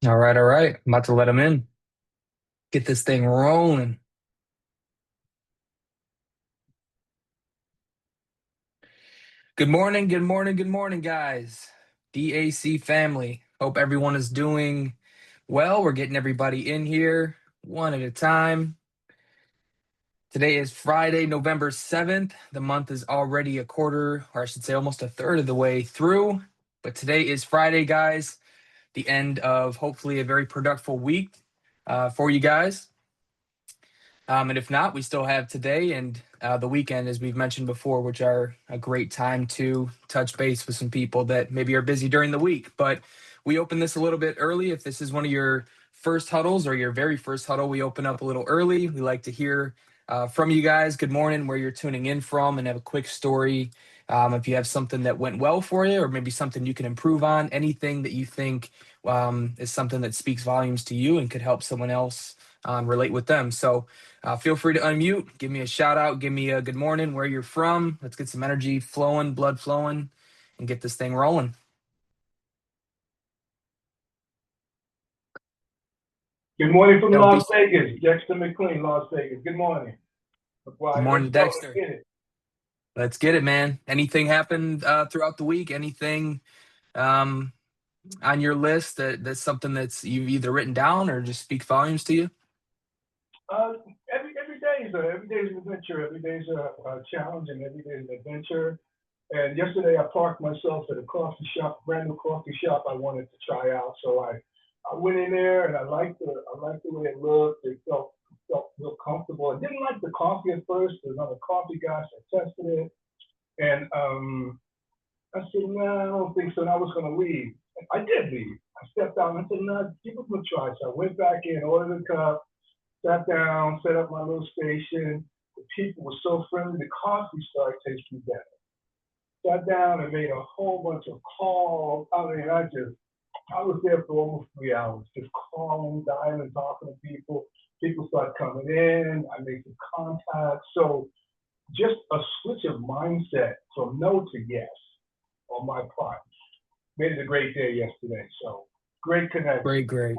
All right, all right. I'm about to let him in. Get this thing rolling. Good morning, good morning, good morning, guys. DAC family. Hope everyone is doing well. We're getting everybody in here one at a time. Today is Friday, November 7th. The month is already a quarter, or I should say almost a third of the way through. But today is Friday, guys. The end of hopefully a very productive week for you guys. And if not, we still have today and the weekend, as we've mentioned before, which are a great time to touch base with some people that maybe are busy during the week. But we open this a little bit early. If this is one of your first huddles or your very first huddle, we open up a little early. We like to hear from you guys. Good morning, where you're tuning in from, and have a quick story. If you have something that went well for you, or maybe something you can improve on, anything that you think is something that speaks volumes to you and could help someone else relate with them. So, feel free to unmute, give me a shout out, give me a good morning, where you're from. Let's get some energy flowing, blood flowing, and get this thing rolling. Good morning from Don't be. Las Vegas. Dexter McLean, Las Vegas. Good morning. Good Why? Let's morning, go. Let's Dexter. get it. Let's get it, man. Anything happened throughout the week? Anything um, on your list that's something that's you've either written down or just speak volumes to you? Uh, every day is an adventure. Every day is a challenge, and every day is an adventure. And yesterday, I parked myself at a coffee shop, brand new coffee shop. I wanted to try out, so I went in there, and I liked the way it looked. It felt real comfortable. I didn't like the coffee at first. There's another coffee guy, so I tested it, and I said, nah, I don't think so. And I was going to leave. I did leave. I stepped out and I said, nah, give it a try. So I went back in, ordered a cup, sat down, set up my little station. The people were so friendly. The coffee started tasting better. Sat down and made a whole bunch of calls. I was there for almost 3 hours, just calling, dialing, talking to people. People started coming in. I made some contacts. So just a switch of mindset from no to yes on my part. Made it a great day yesterday. So great Great, connection. great.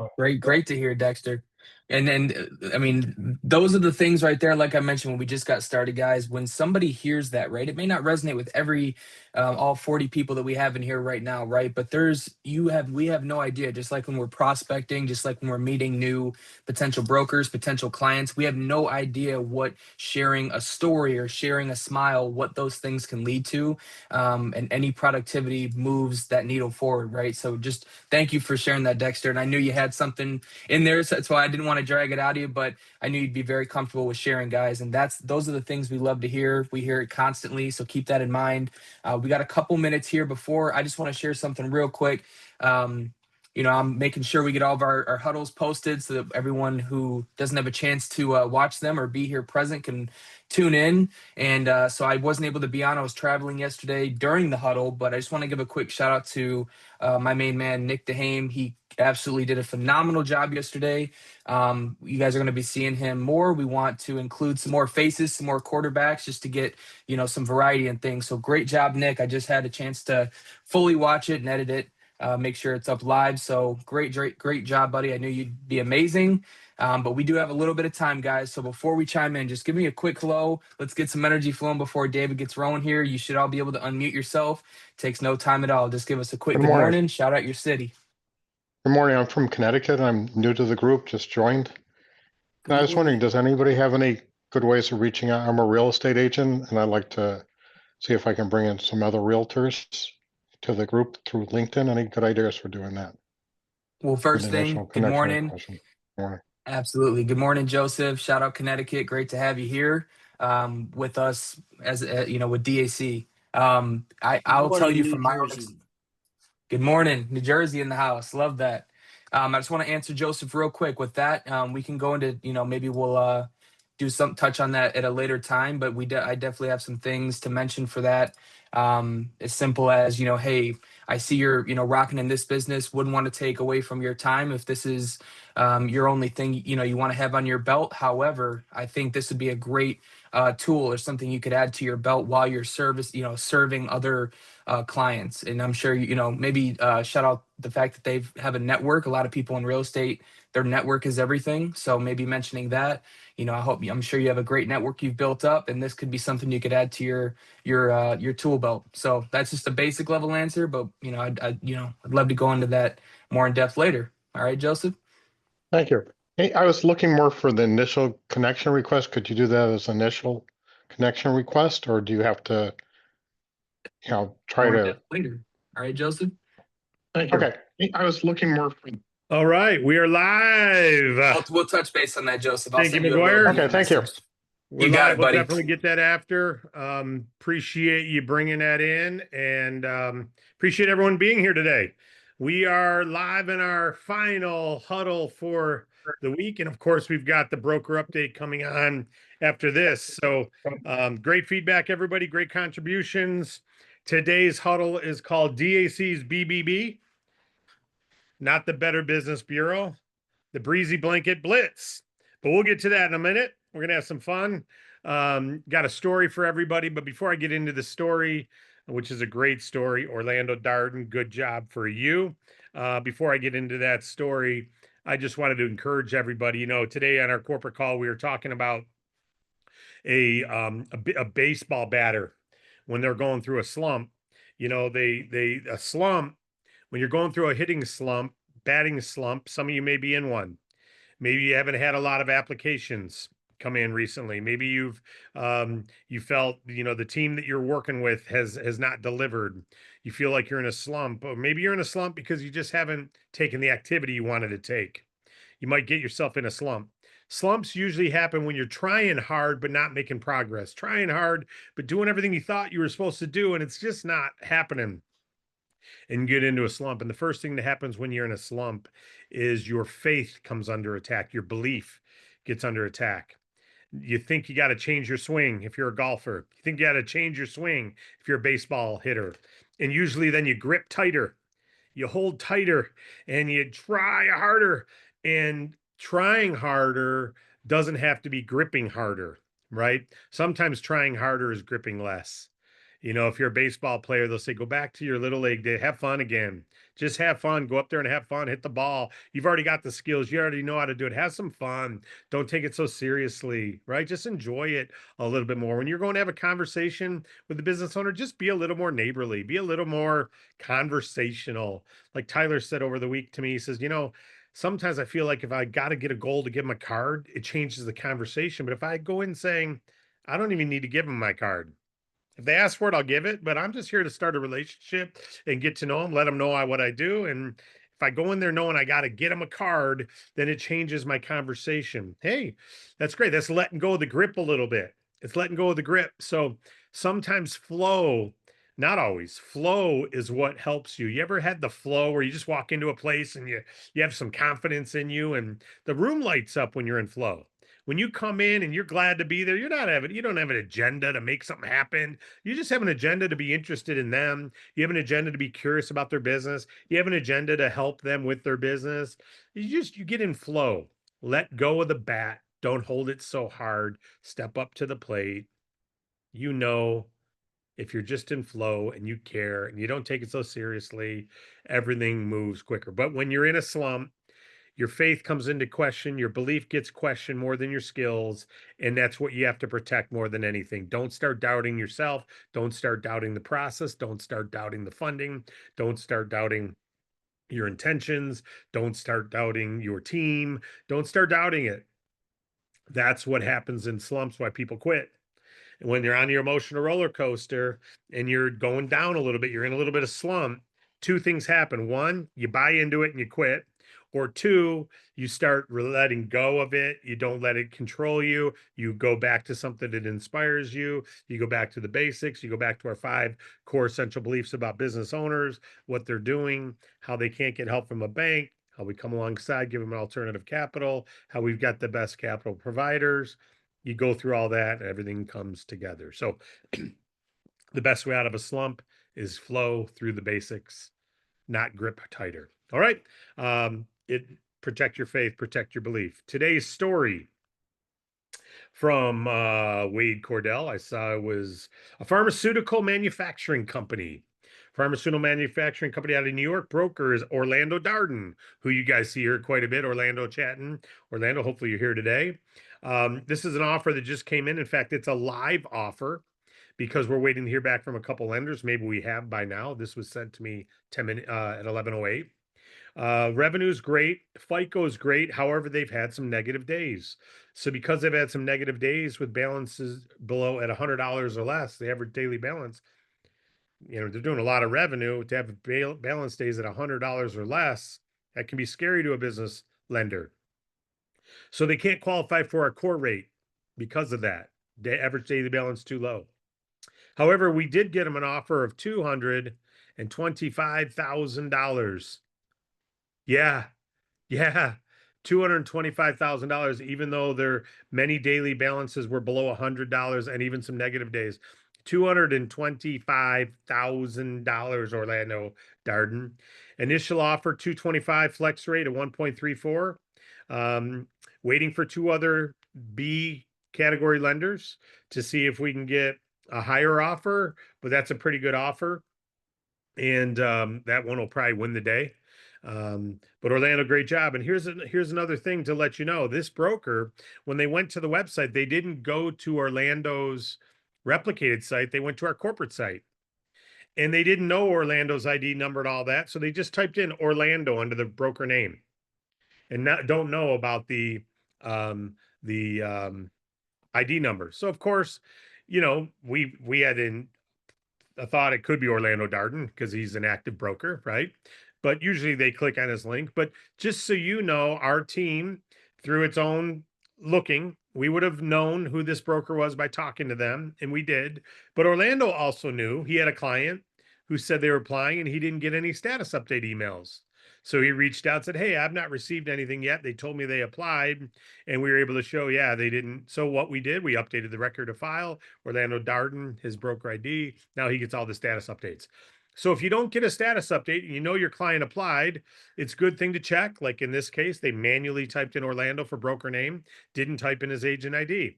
Uh, Great, great to hear, Dexter. And then, I mean, those are the things right there. Like I mentioned when we just got started, guys. When somebody hears that, right, it may not resonate with every all 40 people that we have in here right now, right? But we have no idea. Just like when we're prospecting, just like when we're meeting new potential brokers, potential clients, we have no idea what sharing a story or sharing a smile, what those things can lead to, and any productivity moves that needle forward, right? So just thank you for sharing that, Dexter. And I knew you had something in there, so that's why I didn't want to drag it out of you. But I knew you'd be very comfortable with sharing, guys. And those are the things we love to hear. We hear it constantly, so keep that in mind. We got a couple minutes here before. I just want to share something real quick. Um, I'm making sure we get all of our huddles posted so that everyone who doesn't have a chance to watch them or be here present can tune in. And so I wasn't able to be on. I was traveling yesterday during the huddle, but I just want to give a quick shout out to my main man, Nick DeHame. He absolutely did a phenomenal job yesterday. You guys are going to be seeing him more. We want to include some more faces, some more quarterbacks, just to get, some variety and things. So great job, Nick. I just had a chance to fully watch it and edit it, make sure it's up live. So great job, buddy. I knew you'd be amazing. But we do have a little bit of time, guys. So before we chime in, just give me a quick hello. Let's get some energy flowing before David gets rolling here. You should all be able to unmute yourself. Takes no time at all. Just give us a quick Good good morning. morning. Shout out your city. Good morning. I'm from Connecticut. I'm new to the group, just joined. And I was wondering, does anybody have any good ways of reaching out? I'm a real estate agent, and I'd like to see if I can bring in some other realtors to the group through LinkedIn. Any good ideas for doing that? Well, Good first initial thing, good connection morning. impression. Good morning. Absolutely. Good morning, Joseph. Shout out Connecticut. Great to have you here with us as with DAC. Good I'll tell morning, you New from my own Jersey. Good morning, New Jersey in the house. Love that. I just want to answer Joseph real quick with that. We can go into, maybe we'll do some touch on that at a later time, but I definitely have some things to mention for that. As simple as, hey, I see you're, rocking in this business, wouldn't want to take away from your time if this is your only thing, you want to have on your belt. However, I think this would be a great tool or something you could add to your belt while you're serving other clients. And I'm sure maybe shout out the fact that they have a network. A lot of people in real estate, their network is everything. So maybe mentioning that, I'm sure you have a great network you've built up, and this could be something you could add to your tool belt. So that's just a basic level answer, but I'd love to go into that more in depth later. All right, Joseph. Thank you. Hey, I was looking more for the initial connection request. Could you do that as initial connection request, or do you have to, try More in to? depth later. All right, Joseph. Thank you. Okay. Hey, I was looking more for. All right, we are live. We'll touch base on that, Joseph. I'll Thank you, send you a little McGuire. Okay, thank you. message. We're You got live. it, We'll buddy. definitely get that after. Appreciate you bringing that in, and appreciate everyone being here today. We are live in our final huddle for the week, and of course, we've got the broker update coming on after this. So, great feedback, everybody. Great contributions. Today's huddle is called DAC's BBB, not the Better Business Bureau, the Breezy Blanket Blitz. But we'll get to that in a minute. We're going to have some fun. Got a story for everybody. But before I get into the story, which is a great story, Orlando Darden, good job for you. Before I get into that story, I just wanted to encourage everybody. Today on our corporate call, we were talking about a baseball batter when they're going through a slump. A slump, when you're going through a hitting slump, batting slump, some of you may be in one. Maybe you haven't had a lot of applications come in recently. Maybe you felt the team that you're working with has not delivered. You feel like you're in a slump, or maybe you're in a slump because you just haven't taken the activity you wanted to take. You might get yourself in a slump. Slumps usually happen when you're trying hard but not making progress, trying hard but doing everything you thought you were supposed to do, and it's just not happening, and get into a slump. And the first thing that happens when you're in a slump is your faith comes under attack. Your belief gets under attack. You think you got to change your swing if you're a golfer. You think you got to change your swing if you're a baseball hitter. And usually then you grip tighter, you hold tighter, and you try harder. And trying harder doesn't have to be gripping harder, right? Sometimes trying harder is gripping less. If you're a baseball player, they'll say, go back to your little league day, have fun again. Just have fun. Go up there and have fun. Hit the ball. You've already got the skills. You already know how to do it. Have some fun. Don't take it so seriously, right? Just enjoy it a little bit more. When you're going to have a conversation with the business owner, just be a little more neighborly, be a little more conversational. Like Tyler said over the week to me, he says, sometimes I feel like if I got to get a goal to give him a card, it changes the conversation. But if I go in saying, I don't even need to give him my card. If they ask for it, I'll give it, but I'm just here to start a relationship and get to know them, let them know what I do. And if I go in there knowing I got to get them a card, then it changes my conversation. Hey, that's great. That's letting go of the grip a little bit. It's letting go of the grip. So sometimes flow, not always, flow is what helps you. You ever had the flow where you just walk into a place and you have some confidence in you and the room lights up when you're in flow? When you come in and you're glad to be there, you don't have an agenda to make something happen. You just have an agenda to be interested in them. You have an agenda to be curious about their business. You have an agenda to help them with their business. You get in flow. Let go of the bat. Don't hold it so hard. Step up to the plate. If you're just in flow and you care and you don't take it so seriously, everything moves quicker. But when you're in a slump, your faith comes into question, your belief gets questioned more than your skills, and that's what you have to protect more than anything. Don't start doubting yourself. Don't start doubting the process. Don't start doubting the funding. Don't start doubting your intentions. Don't start doubting your team. Don't start doubting it. That's what happens in slumps, why people quit. When you're on your emotional roller coaster and you're going down a little bit, you're in a little bit of slump, two things happen. One, you buy into it and you quit. Or two, you start letting go of it. You don't let it control you. You go back to something that inspires you. You go back to the basics. You go back to our 5 core essential beliefs about business owners, what they're doing, how they can't get help from a bank, how we come alongside, give them an alternative capital, how we've got the best capital providers. You go through all that, and everything comes together. So the best way out of a slump is flow through the basics, not grip tighter. All right. Protect your faith, protect your belief. Today's story From Wade Cordell, I saw it was a pharmaceutical manufacturing company. Pharmaceutical manufacturing company out of New York. Broker is Orlando Darden, who you guys see here quite a bit. Orlando chatting. Orlando, hopefully you're here today. This is an offer that just came in. In fact, it's a live offer because we're waiting to hear back from a couple lenders. Maybe we have by now. This was sent to me 10 minutes at 11:08. Revenue's great. FICO's great. However, they've had some negative days. So because they've had some negative days with balances below at $100 or less, the average daily balance, they're doing a lot of revenue. To have balance days at $100 or less, that can be scary to a business lender. So they can't qualify for our core rate because of that. The average daily balance too low. However, we did get them an offer of $225,000. Yeah, yeah, $225,000, even though their many daily balances were below $100 and even some negative days. $225,000, Orlando Darden. Initial offer 225, flex rate of 1.34. Waiting for two other B category lenders to see if we can get a higher offer, but that's a pretty good offer. And that one will probably win the day. But Orlando, great job. And here's another thing to let you know. This broker, when they went to the website, they didn't go to Orlando's replicated site. They went to our corporate site. And they didn't know Orlando's ID number and all that. So they just typed in Orlando under the broker name and don't know about the ID number. So of course, we had I thought it could be Orlando Darden because he's an active broker, right? But usually they click on his link. But just so you know, our team, through its own looking, we would have known who this broker was by talking to them, and we did. But Orlando also knew he had a client who said they were applying and he didn't get any status update emails. So he reached out and said, hey, I've not received anything yet. They told me they applied, and we were able to show, yeah, they didn't. So what we did, we updated the record of file, Orlando Darden, his broker ID. Now he gets all the status updates. So if you don't get a status update and you know your client applied, it's a good thing to check. Like in this case, they manually typed in Orlando for broker name, didn't type in his agent ID.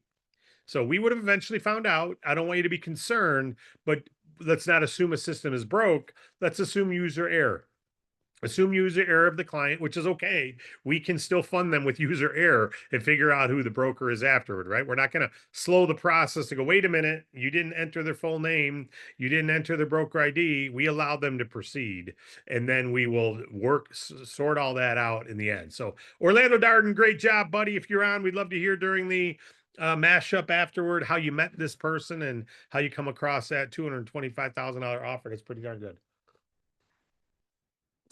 So we would have eventually found out. I don't want you to be concerned, but let's not assume a system is broke. Let's assume user error. Assume user error of the client, which is okay. We can still fund them with user error and figure out who the broker is afterward, right? We're not going to slow the process to go, wait a minute, you didn't enter their full name. You didn't enter the broker ID. We allow them to proceed. And then we will sort all that out in the end. So Orlando Darden, great job, buddy. If you're on, we'd love to hear during the mashup afterward how you met this person and how you come across that $225,000 offer. That's pretty darn good.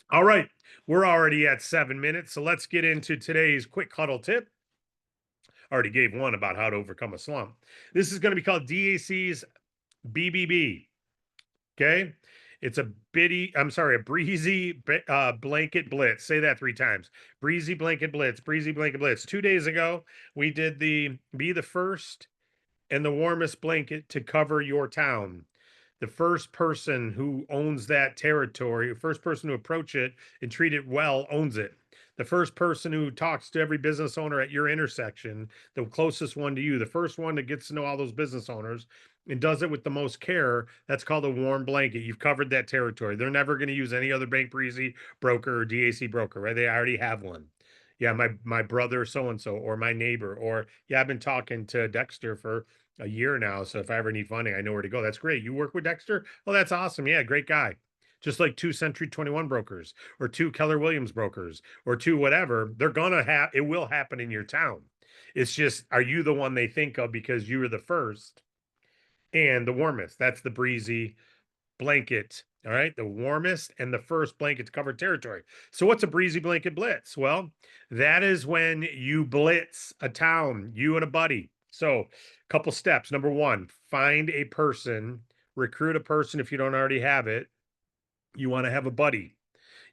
All right, we're already at 7 minutes, so let's get into today's quick huddle tip. I already gave one about how to overcome a slump. This is going to be called DAC's BBB. Okay, it's a breezy blanket blitz. Say that 3 times. Breezy blanket blitz. Breezy blanket blitz. 2 days ago, we did the be the first and the warmest blanket to cover your town. The first person who owns that territory, the first person to approach it and treat it well owns it. The first person who talks to every business owner at your intersection, the closest one to you, the first one that gets to know all those business owners and does it with the most care, that's called a warm blanket. You've covered that territory. They're never going to use any other Bank Breezy broker or DAC broker, right? They already have one. Yeah, my brother so-and-so or my neighbor, or yeah, I've been talking to Dexter for a year now. So if I ever need funding, I know where to go. That's great. You work with Dexter? Oh, that's awesome. Yeah, great guy. Just like 2 Century 21 brokers or 2 Keller Williams brokers or 2 whatever, they're gonna have it will happen in your town. It's just, are you the one they think of because you were the first and the warmest? That's the breezy blanket. All right, the warmest and the first blanket to cover territory. So what's a breezy blanket blitz? Well, that is when you blitz a town, you and a buddy. So a couple steps. Number 1, find a person, recruit a person if you don't already have it. You want to have a buddy.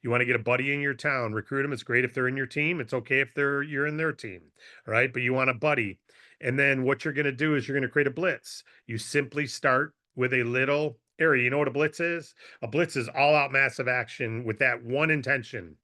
You want to get a buddy in your town, recruit them. It's great if they're in your team. It's okay if you're in their team. All right, but you want a buddy. And then what you're going to do is you're going to create a blitz. You simply start with a little area. You know what a blitz is? A blitz is all out massive action with that one intention.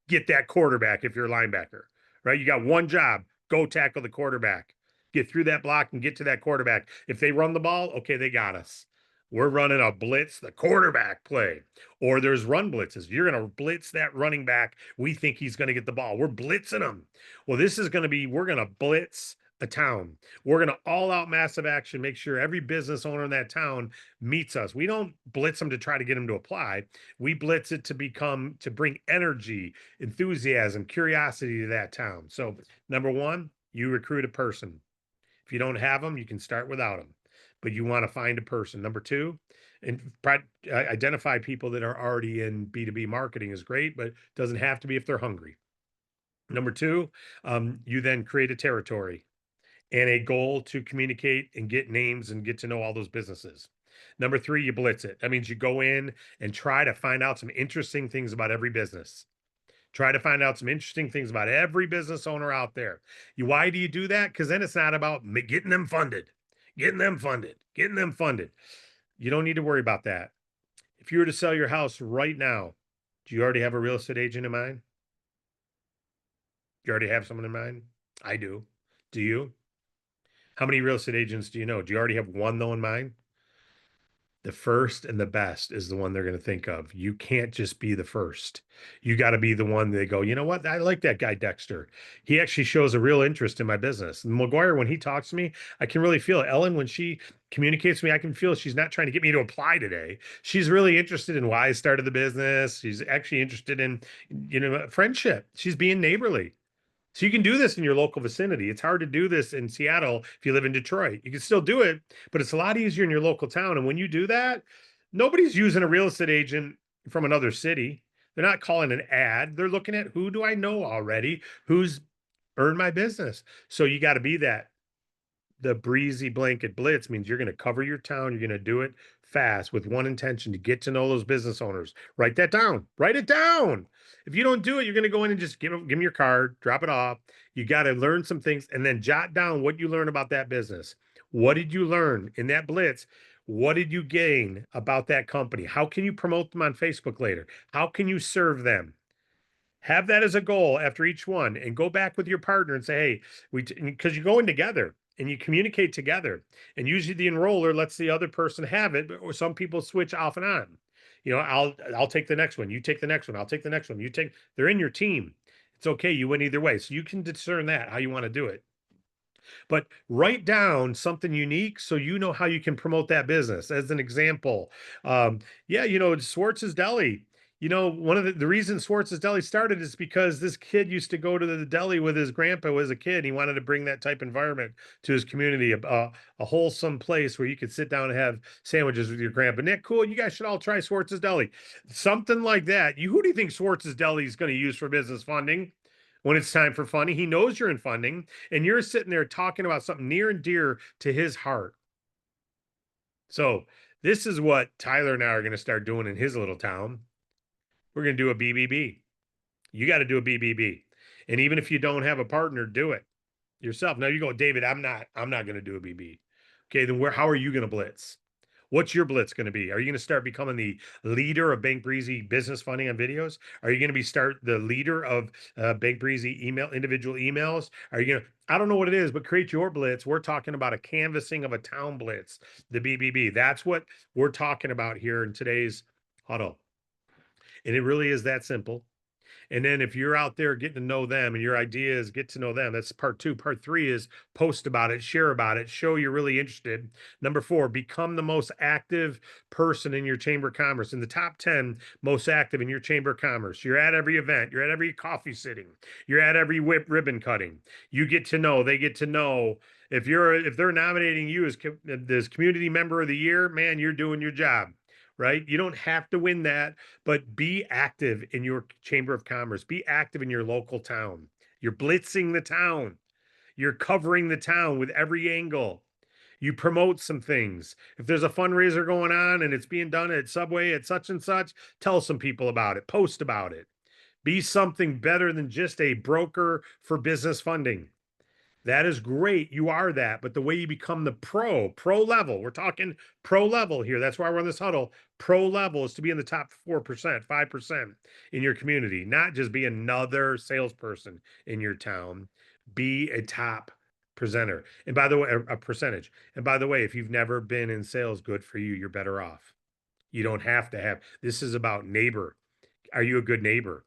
Get that quarterback if you're a linebacker, right? You got one job, go tackle the quarterback. get through that block and get to that quarterback. If they run the ball, okay, they got us. We're running a blitz, the quarterback play, or there's run blitzes. You're going to blitz that running back. We think he's going to get the ball. We're blitzing him. Well, this is going to be, we're going to blitz a town. We're going to all out massive action, make sure every business owner in that town meets us. We don't blitz them to try to get them to apply. We blitz it to bring energy, enthusiasm, curiosity to that town. So number one, you recruit a person. If you don't have them, you can start without them, but you want to find a person. Number two, and identify people that are already in B2B marketing is great, but doesn't have to be if they're hungry. Number two, you then create a territory and a goal to communicate and get names and get to know all those businesses. Number three, you blitz it. That means you go in and try to find out some interesting things about every business. Try to find out some interesting things about every business owner out there. Why do you do that? Because then it's not about getting them funded, getting them funded, getting them funded. You don't need to worry about that. If you were to sell your house right now, do you already have a real estate agent in mind? Do you already have someone in mind? I do. Do you? How many real estate agents do you know? Do you already have one though in mind? The first and the best is the one they're going to think of. You can't just be the first. You got to be the one they go, you know what? I like that guy, Dexter. He actually shows a real interest in my business. And McGuire, when he talks to me, I can really feel it. Ellen, when she communicates with me, I can feel she's not trying to get me to apply today. She's really interested in why I started the business. She's actually interested in, friendship. She's being neighborly. So you can do this in your local vicinity. It's hard to do this in Seattle if you live in Detroit. You can still do it, but it's a lot easier in your local town. And when you do that, nobody's using a real estate agent from another city. They're not calling an ad. They're looking at who do I know already, who's earned my business. So you got to be that. The breezy blanket blitz means you're going to cover your town. You're going to do it fast with one intention to get to know those business owners. Write that down. Write it down. If you don't do it, you're going to go in and just give them your card, drop it off. You got to learn some things and then jot down what you learn about that business. What did you learn in that blitz? What did you gain about that company? How can you promote them on Facebook later? How can you serve them? Have that as a goal after each one and go back with your partner and say, hey, because you're going together and you communicate together. And usually the enroller lets the other person have it, or some people switch off and on. I'll take the next one. You take the next one. I'll take the next one. They're in your team. It's okay. You win either way. So you can discern that, how you want to do it. But write down something unique so you know how you can promote that business. As an example, Schwartz's Deli. One of the reasons Schwartz's Deli started is because this kid used to go to the deli with his grandpa as a kid. He wanted to bring that type of environment to his community, a wholesome place where you could sit down and have sandwiches with your grandpa. Nick, cool. You guys should all try Schwartz's Deli. Something like that. Who do you think Schwartz's Deli is going to use for business funding? When it's time for funding, he knows you're in funding and you're sitting there talking about something near and dear to his heart. So this is what Tyler and I are going to start doing in his little town. We're going to do a BBB. You got to do a BBB. And even if you don't have a partner, do it yourself. Now you go, David, I'm not going to do a BB. Okay, then how are you going to blitz? What's your blitz going to be? Are you going to start becoming the leader of Bank Breezy business funding on videos? Are you going to start the leader of Bank Breezy individual emails? Are you going to, I don't know what it is, but create your blitz. We're talking about a canvassing of a town blitz, the BBB. That's what we're talking about here in today's huddle. And it really is that simple. And then if you're out there getting to know them and your idea is get to know them, that's part 2. Part 3 is post about it, share about it, show you're really interested. Number 4, become the most active person in your chamber of commerce, in the top 10 most active in your chamber of commerce. You're at every event, you're at every coffee sitting, you're at every ribbon cutting. You get to know, they get to know. If they're nominating you as this community member of the year, man, you're doing your job. Right? You don't have to win that, but be active in your chamber of commerce. Be active in your local town. You're blitzing the town. You're covering the town with every angle. You promote some things. If there's a fundraiser going on and it's being done at Subway at such and such, tell some people about it. Post about it. Be something better than just a broker for business funding. That is great. You are that. But the way you become the pro level, we're talking pro level here. That's why we're on this huddle. Pro level is to be in the top 4%, 5% in your community, not just be another salesperson in your town. Be a top presenter. And by the way, a percentage. And by the way, if you've never been in sales, good for you. You're better off. You don't have to have. This is about neighbor. Are you a good neighbor?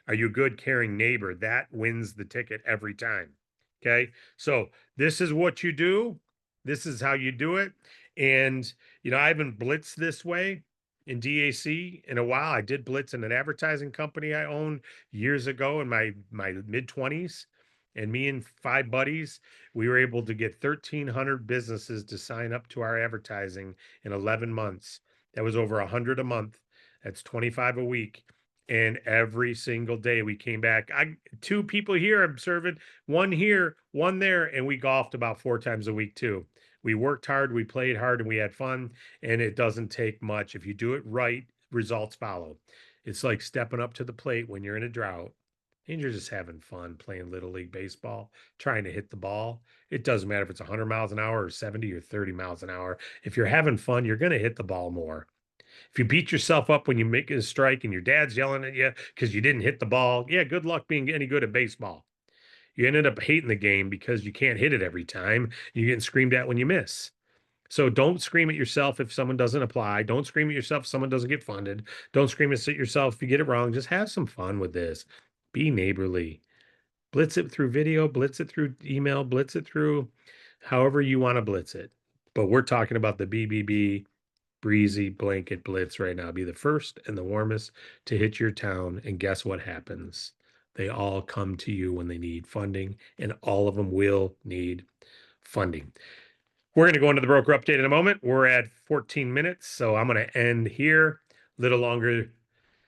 Are you a good, caring neighbor? That wins the ticket every time. Okay. So this is what you do. This is how you do it. And, I haven't blitzed this way in DAC in a while. I did blitz in an advertising company I owned years ago in my mid 20s. And me and 5 buddies, we were able to get 1,300 businesses to sign up to our advertising in 11 months. That was over 100 a month. That's 25 a week. And every single day we came back. 2 people here I'm serving, 1 here, 1 there, and we golfed about 4 times a week too. We worked hard, we played hard, and we had fun. And it doesn't take much. If you do it right, results follow. It's like stepping up to the plate when you're in a drought and you're just having fun playing Little League baseball, trying to hit the ball. It doesn't matter if it's 100 miles an hour or 70 or 30 miles an hour. If you're having fun, you're going to hit the ball more. If you beat yourself up when you make a strike and your dad's yelling at you because you didn't hit the ball, yeah, good luck being any good at baseball. You ended up hating the game because you can't hit it every time. You're getting screamed at when you miss. So don't scream at yourself if someone doesn't apply. Don't scream at yourself if someone doesn't get funded. Don't scream at yourself if you get it wrong. Just have some fun with this. Be neighborly. Blitz it through video, blitz it through email, blitz it through however you want to blitz it. But we're talking about the BBB breezy blanket blitz right now. Be the first and the warmest to hit your town. And guess what happens? They all come to you when they need funding, and all of them will need funding. We're going to go into the broker update in a moment. We're at 14 minutes, so I'm going to end here. A little longer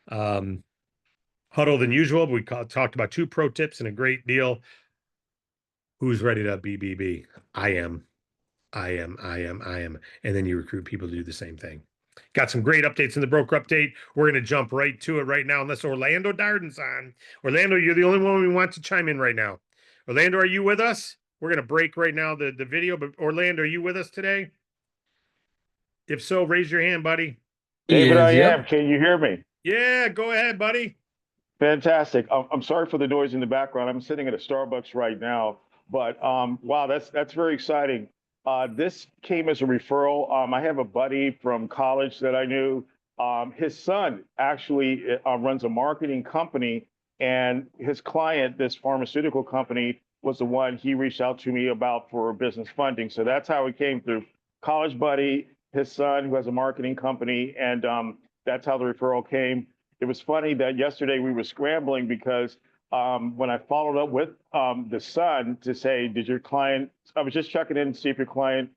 huddle than usual. We talked about 2 pro tips and a great deal. Who's ready to BBB? I am. And then you recruit people to do the same thing. Got some great updates in the broker update. We're going to jump right to it right now, unless Orlando Darden's on. Orlando, you're the only one we want to chime in right now. Orlando, are you with us? We're going to break right now the video, but Orlando, are you with us today? If so, raise your hand, buddy. David, I Yep. am. Can you hear me? Yeah, go ahead, buddy. Fantastic. I'm sorry for the noise in the background. I'm sitting at a Starbucks right now, but wow, that's very exciting. This came as a referral. I have a buddy from college that I knew. His son actually runs a marketing company, and his client, this pharmaceutical company, was the one he reached out to me about for business funding. So that's how it came through. College buddy, his son, who has a marketing company, and that's how the referral came. It was funny that yesterday we were scrambling because when I followed up with the son to say, did your client, I was just checking in to see if your client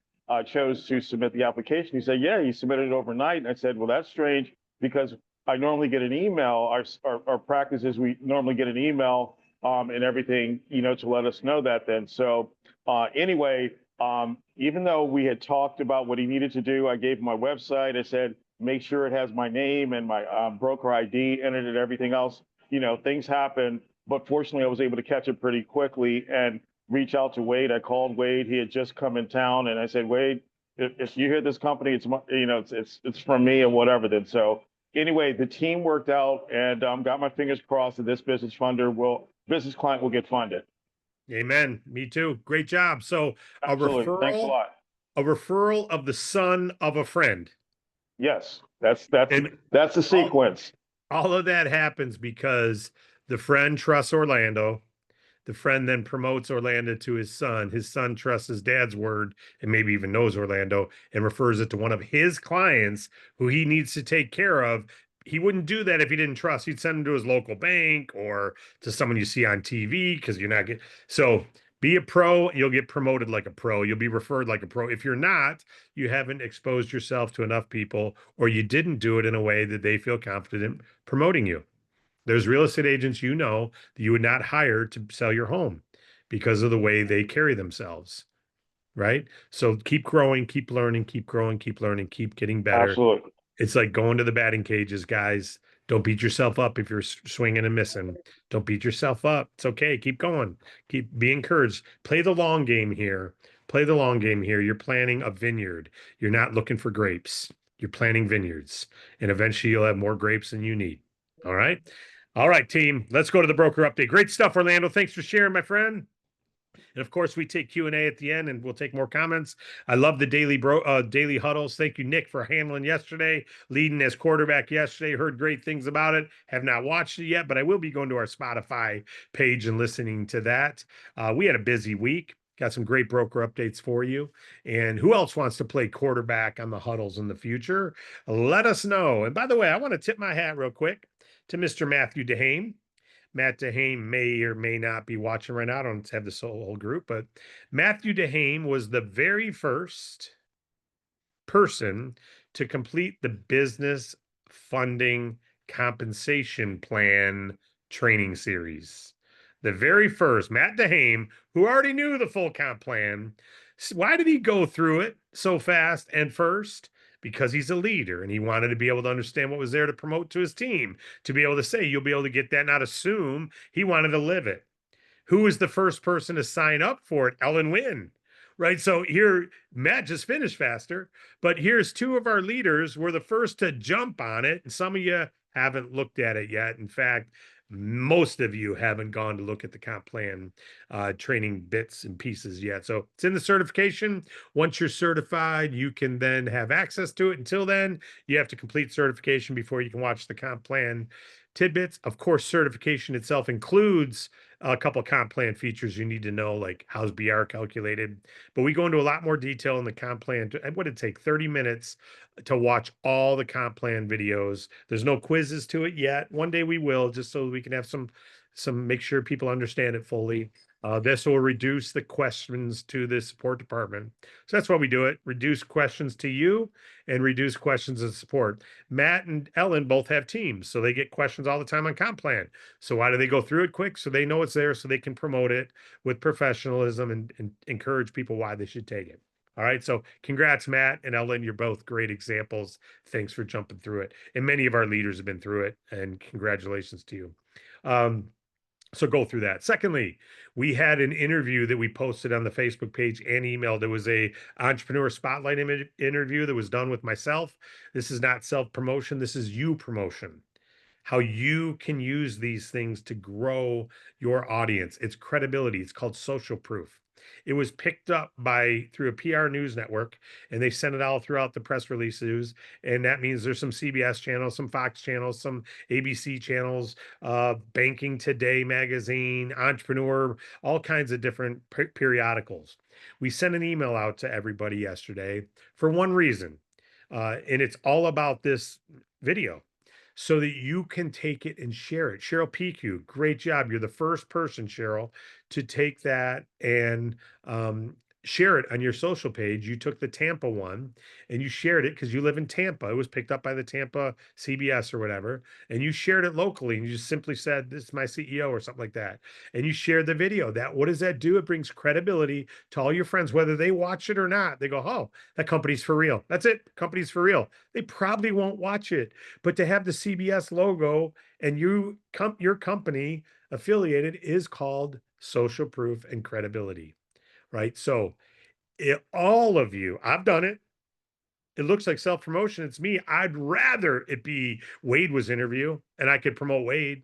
chose to submit the application. He said, yeah, he submitted it overnight. And I said, well, that's strange because I normally get an email. Our practice is we normally get an email and everything, to let us know that then. So anyway, even though we had talked about what he needed to do, I gave him my website. I said, make sure it has my name and my broker ID in it and everything else. Things happen, but fortunately I was able to catch it pretty quickly and reach out to Wade. I called Wade. He had just come in town, and I said, Wade, if you hear this company, it's from me and whatever. Then so anyway, the team worked out, and got my fingers crossed that this business client will get funded. Amen. Me too. Great job. So Absolutely. Thanks a lot. A referral of the son of a friend. Yes, that's the sequence. All of that happens because the friend trusts Orlando. The friend then promotes Orlando to his son. His son trusts his dad's word and maybe even knows Orlando and refers it to one of his clients who he needs to take care of. He wouldn't do that if he didn't trust. He'd send him to his local bank or to someone you see on TV because you're not getting. So be a pro, you'll get promoted like a pro. You'll be referred like a pro. If you're not, you haven't exposed yourself to enough people, or you didn't do it in a way that they feel confident promoting you. There's real estate agents that you would not hire to sell your home because of the way they carry themselves, right? So keep growing, keep learning, keep growing, keep learning, keep getting better. Absolutely. It's like going to the batting cages, guys. Don't beat yourself up if you're swinging and missing. Don't beat yourself up. It's okay. Keep going. Be encouraged. Play the long game here. Play the long game here. You're planting a vineyard. You're not looking for grapes. You're planting vineyards. And eventually you'll have more grapes than you need. All right. All right, team. Let's go to the broker update. Great stuff, Orlando. Thanks for sharing, my friend. And of course, we take Q&A at the end, and we'll take more comments. I love the daily huddles. Thank you, Nick, for handling yesterday, leading as quarterback yesterday. Heard great things about it. Have not watched it yet, but I will be going to our Spotify page and listening to that. We had a busy week. Got some great broker updates for you. And who else wants to play quarterback on the huddles in the future? Let us know. And by the way, I want to tip my hat real quick to Mr. Matthew DeHame. Matt DeHame may or may not be watching right now. I don't have the whole group, but Matthew DeHame was the very first person to complete the business funding compensation plan training series. The very first, Matt DeHame, who already knew the full comp plan. Why did he go through it so fast and first? Because he's a leader and he wanted to be able to understand what was there to promote to his team, to be able to say, you'll be able to get that, not assume. He wanted to live it. Who was the first person to sign up for it? Ellen Wynn, right? So here, Matt just finished faster, but here's two of our leaders were the first to jump on it. And some of you haven't looked at it yet. In fact, most of you haven't gone to look at the comp plan training bits and pieces yet. So it's in the certification. Once you're certified, you can then have access to it. Until then, you have to complete certification before you can watch the comp plan tidbits. Of course, certification itself includes a couple of comp plan features you need to know, like how's BR calculated. But we go into a lot more detail in the comp plan. What would it take? 30 minutes to watch all the comp plan videos. There's no quizzes to it yet. One day we will, just so we can have some make sure people understand it fully. This will reduce the questions to the support department. So that's why we do it. Reduce questions to you and reduce questions of support. Matt and Ellen both have teams, so they get questions all the time on comp plan. So why do they go through it quick? So they know it's there, so they can promote it with professionalism and encourage people why they should take it. All right. So congrats, Matt and Ellen. You're both great examples. Thanks for jumping through it. And many of our leaders have been through it, and congratulations to you. So go through that. Secondly, we had an interview that we posted on the Facebook page and email. There was a entrepreneur spotlight interview that was done with myself. This is not self-promotion. This is you promotion. How you can use these things to grow your audience. It's credibility. It's called social proof. It was picked up through a PR news network, and they sent it all throughout the press releases. And that means there's some CBS channels, some Fox channels, some ABC channels, Banking Today magazine, Entrepreneur, all kinds of different periodicals. We sent an email out to everybody yesterday for one reason, and it's all about this video, so that you can take it and share it. Cheryl PQ, great job. You're the first person, Cheryl, to take that and share it on your social page. You took the Tampa one and you shared it because you live in Tampa. It was picked up by the Tampa CBS or whatever. And you shared it locally and you just simply said, this is my CEO or something like that. And you shared the video. What does that do? It brings credibility to all your friends, whether they watch it or not. They go, oh, that company's for real. That's it. Company's for real. They probably won't watch it, but to have the CBS logo and your company affiliated is called social proof and credibility. Right. So all of you, I've done it. It looks like self-promotion. It's me. I'd rather it be Wade was interview and I could promote Wade.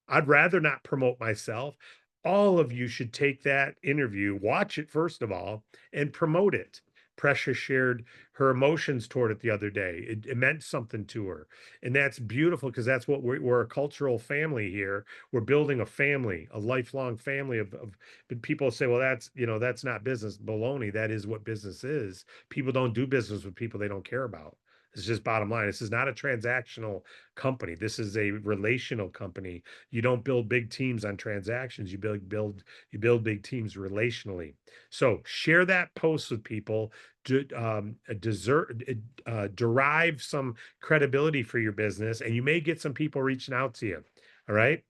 I'd rather not promote myself. All of you should take that interview, watch it first of all, and promote it. Precious shared her emotions toward it the other day. It meant something to her. And that's beautiful because that's what we're a cultural family here. We're building a family, a lifelong family of but people say, well, that's not business. Baloney. That is what business is. People don't do business with people they don't care about. It's just bottom line. This is not a transactional company. This is a relational company. You don't build big teams on transactions. You build big teams relationally. So share that post with people to derive some credibility for your business, and you may get some people reaching out to you. All right.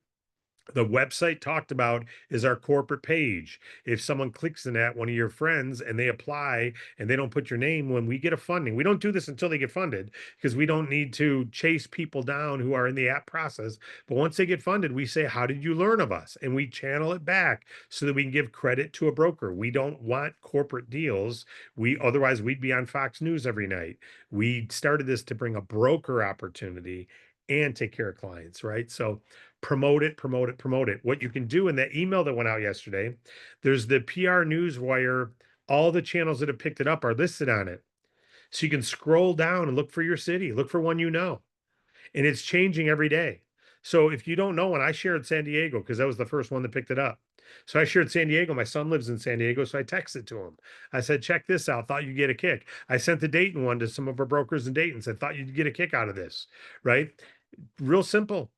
The website talked about is our corporate page. If someone clicks in that, one of your friends, and they apply and they don't put your name, when we get a funding, we don't do this until they get funded because we don't need to chase people down who are in the app process. But once they get funded, we say, how did you learn of us? And we channel it back so that we can give credit to a broker. We don't want corporate deals. Otherwise we'd be on Fox News every night. We started this to bring a broker opportunity and take care of clients, right? So promote it, promote it, promote it. What you can do in that email that went out yesterday, there's the PR Newswire. All the channels that have picked it up are listed on it. So you can scroll down and look for your city, look for one you know. And it's changing every day. So if you don't know one, I shared San Diego because that was the first one that picked it up. So I shared San Diego. My son lives in San Diego, so I texted to him. I said, check this out. Thought you'd get a kick. I sent the Dayton one to some of our brokers in Dayton. Said, thought you'd get a kick out of this, right? Real simple.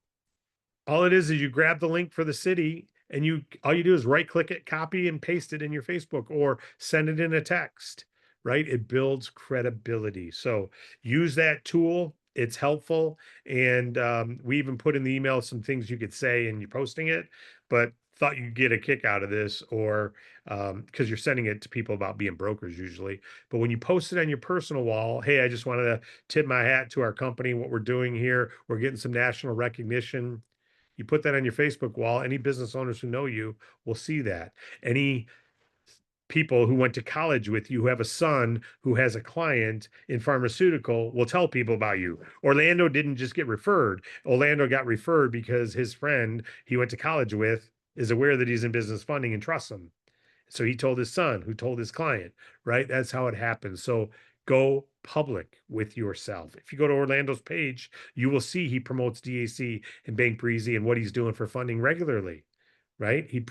All it is you grab the link for the city and all you do is right click it, copy and paste it in your Facebook or send it in a text, right? It builds credibility. So use that tool. It's helpful. And we even put in the email some things you could say and you're posting it, but thought you'd get a kick out of this, or because you're sending it to people about being brokers usually. But when you post it on your personal wall, hey, I just wanted to tip my hat to our company, what we're doing here. We're getting some national recognition. You put that on your Facebook wall, any business owners who know you will see that. Any people who went to college with you, who have a son who has a client in pharmaceutical, will tell people about you. Orlando didn't just get referred. Orlando got referred because his friend he went to college with is aware that he's in business funding and trusts him. So he told his son, who told his client, right? That's how it happens. So go public with yourself. If you go to Orlando's page, you will see he promotes DAC and Bank Breezy and what he's doing for funding regularly, right? He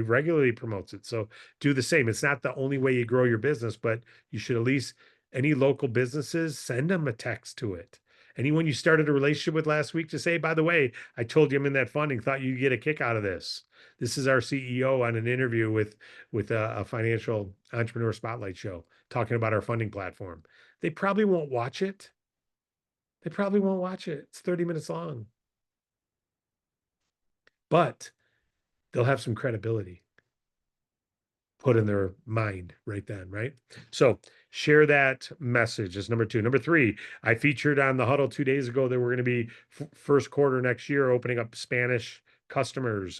regularly promotes it. So do the same. It's not the only way you grow your business, but you should at least, any local businesses, send them a text to it. Anyone you started a relationship with last week, to say, by the way, I told you I'm in that funding, thought you'd get a kick out of this. This is our CEO on an interview with a financial entrepreneur spotlight show talking about our funding platform. They probably won't watch it. They probably won't watch it. It's 30 minutes long. But they'll have some credibility put in their mind right then, right? So share that message is number two. Number three, I featured on the huddle 2 days ago that we're going to be first quarter next year opening up Spanish customers,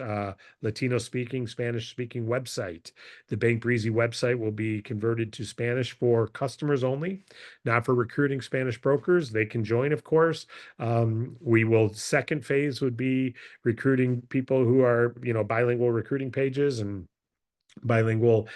Latino speaking, Spanish speaking website. The Bank Breezy website will be converted to Spanish for customers only, not for recruiting Spanish brokers. They can join, of course. Second phase would be recruiting people who are, bilingual recruiting pages and bilingual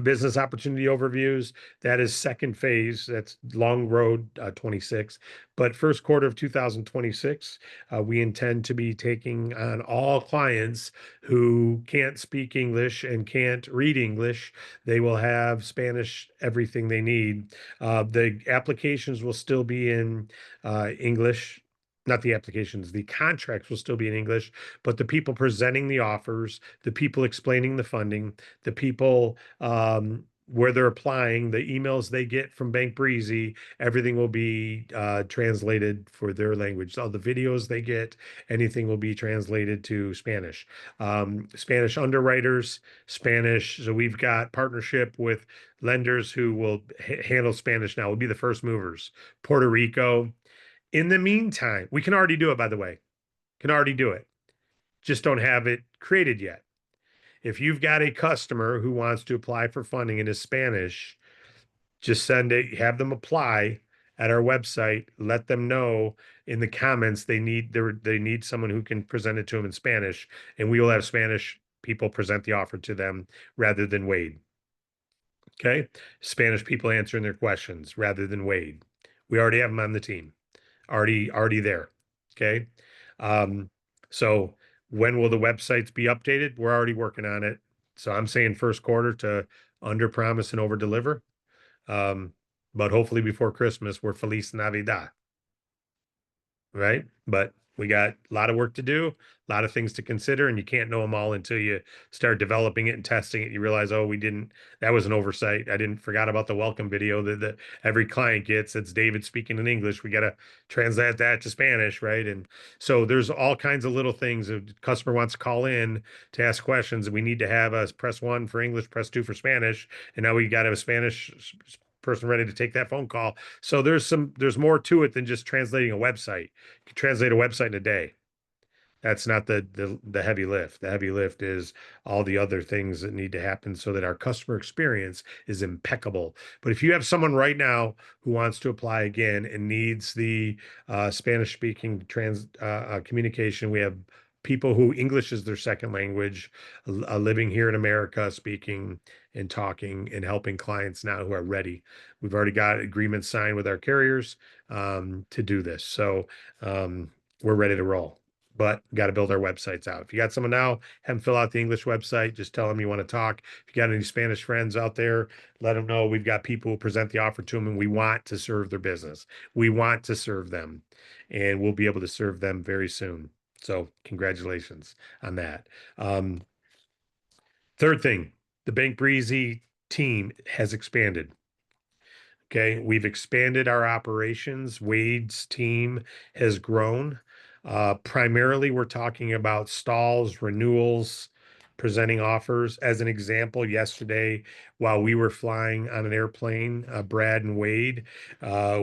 business opportunity overviews. That is second phase. That's long road 26. But first quarter of 2026, we intend to be taking on all clients who can't speak English and can't read English. They will have Spanish, everything they need. The applications will still be in English. Not the applications, the contracts will still be in English, but the people presenting the offers, the people explaining the funding, the people where they're applying, the emails they get from Bank Breezy, everything will be translated for their language. All the videos they get, anything will be translated to Spanish. Spanish underwriters, Spanish. So we've got partnership with lenders who will handle Spanish now. We'll be the first movers. Puerto Rico. In the meantime, we can already do it, by the way. Can already do it. Just don't have it created yet. If you've got a customer who wants to apply for funding and is Spanish, just have them apply at our website. Let them know in the comments they need someone who can present it to them in Spanish, and we will have Spanish people present the offer to them rather than Wade. Okay, Spanish people answering their questions rather than Wade. We already have them on the team, already there. Okay, so when will the websites be updated? We're already working on it. So I'm saying first quarter to under promise and over deliver. But hopefully before Christmas, we're Feliz Navidad. Right? But we got a lot of work to do, a lot of things to consider, and you can't know them all until you start developing it and testing it. You realize, oh, that was an oversight. I didn't forgot about the welcome video that every client gets. It's David speaking in English. We got to translate that to Spanish, right? And so there's all kinds of little things. A customer wants to call in to ask questions, and we need to have us press 1 for English, press 2 for Spanish, and now we got to have a Spanish person ready to take that phone call. So there's more to it than just translating a website. You can translate a website in a day. That's not the heavy lift. The heavy lift is all the other things that need to happen so that our customer experience is impeccable. But if you have someone right now who wants to apply again and needs the Spanish speaking communication, we have people who English is their second language, living here in America, speaking and talking and helping clients now who are ready. We've already got agreements signed with our carriers to do this. So we're ready to roll, but got to build our websites out. If you got someone now, have them fill out the English website. Just tell them you want to talk. If you got any Spanish friends out there, let them know we've got people who present the offer to them and we want to serve their business. We want to serve them and we'll be able to serve them very soon. So congratulations on that. Third thing, the Bank Breezy team has expanded. Okay, we've expanded our operations. Wade's team has grown. Primarily, we're talking about stalls, renewals, presenting offers. As an example, yesterday, while we were flying on an airplane, Brad and Wade,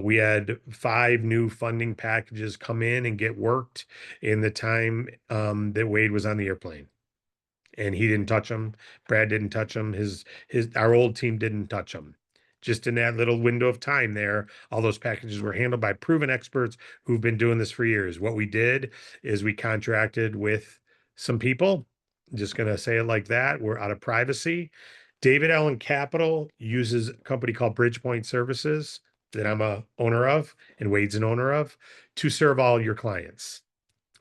we had 5 new funding packages come in and get worked in the time that Wade was on the airplane. And he didn't touch them. Brad didn't touch them. Our old team didn't touch them. Just in that little window of time there, all those packages were handled by proven experts who've been doing this for years. What we did is we contracted with some people. I'm just going to say it like that. We're out of privacy. David Allen Capital uses a company called Bridgepoint Services that I'm a owner of and Wade's an owner of to serve all your clients,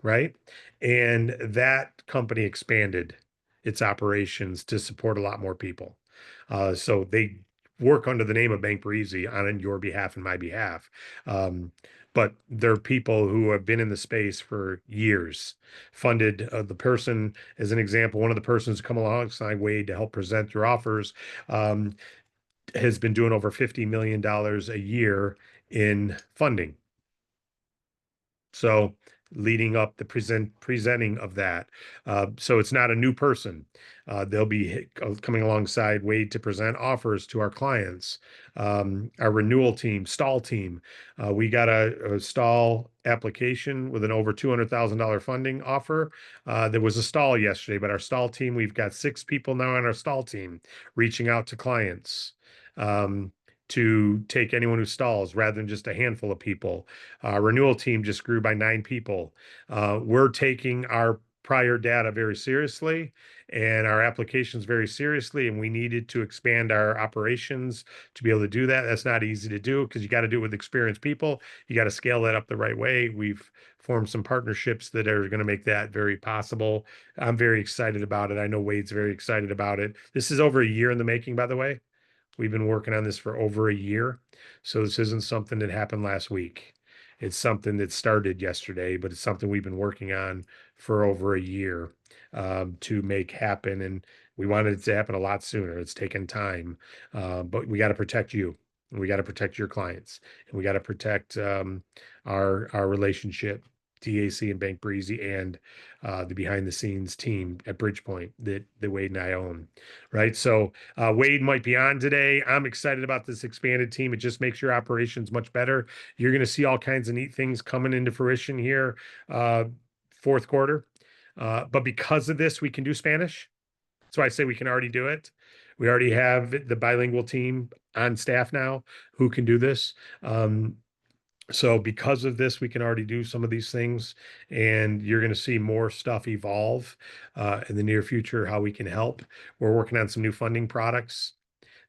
right? And that company expanded its operations to support a lot more people. So they work under the name of Bank Breezy on your behalf and my behalf. But they're people who have been in the space for years. Funded the person, as an example, one of the persons come alongside Wade to help present your offers, has been doing over $50 million a year in funding. So leading up the presenting of that. So it's not a new person. They'll be coming alongside Wade to present offers to our clients. Our renewal team, stall team, we got a stall application with an over $200,000 funding offer. There was a stall yesterday, but our stall team, we've got 6 people now on our stall team reaching out to clients. To take anyone who stalls rather than just a handful of people. Renewal team just grew by 9 people. We're taking our prior data very seriously and our applications very seriously, and we needed to expand our operations to be able to do that. That's not easy to do because you got to do it with experienced people. You got to scale that up the right way. We've formed some partnerships that are going to make that very possible. I'm very excited about it. I know Wade's very excited about it. This is over a year in the making, by the way. We've been working on this for over a year. So this isn't something that happened last week. It's something that started yesterday, but it's something we've been working on for over a year to make happen. And we wanted it to happen a lot sooner. It's taken time, but we got to protect you. And we got to protect your clients. And we got to protect our relationship, DAC and Bank Breezy, and the behind the scenes team at Bridgepoint that Wade and I own, right? So Wade might be on today. I'm excited about this expanded team. It just makes your operations much better. You're going to see all kinds of neat things coming into fruition here, fourth quarter. But because of this, we can do Spanish. So I say we can already do it. We already have the bilingual team on staff now who can do this. So because of this, we can already do some of these things, and you're going to see more stuff evolve in the near future, how we can help. We're working on some new funding products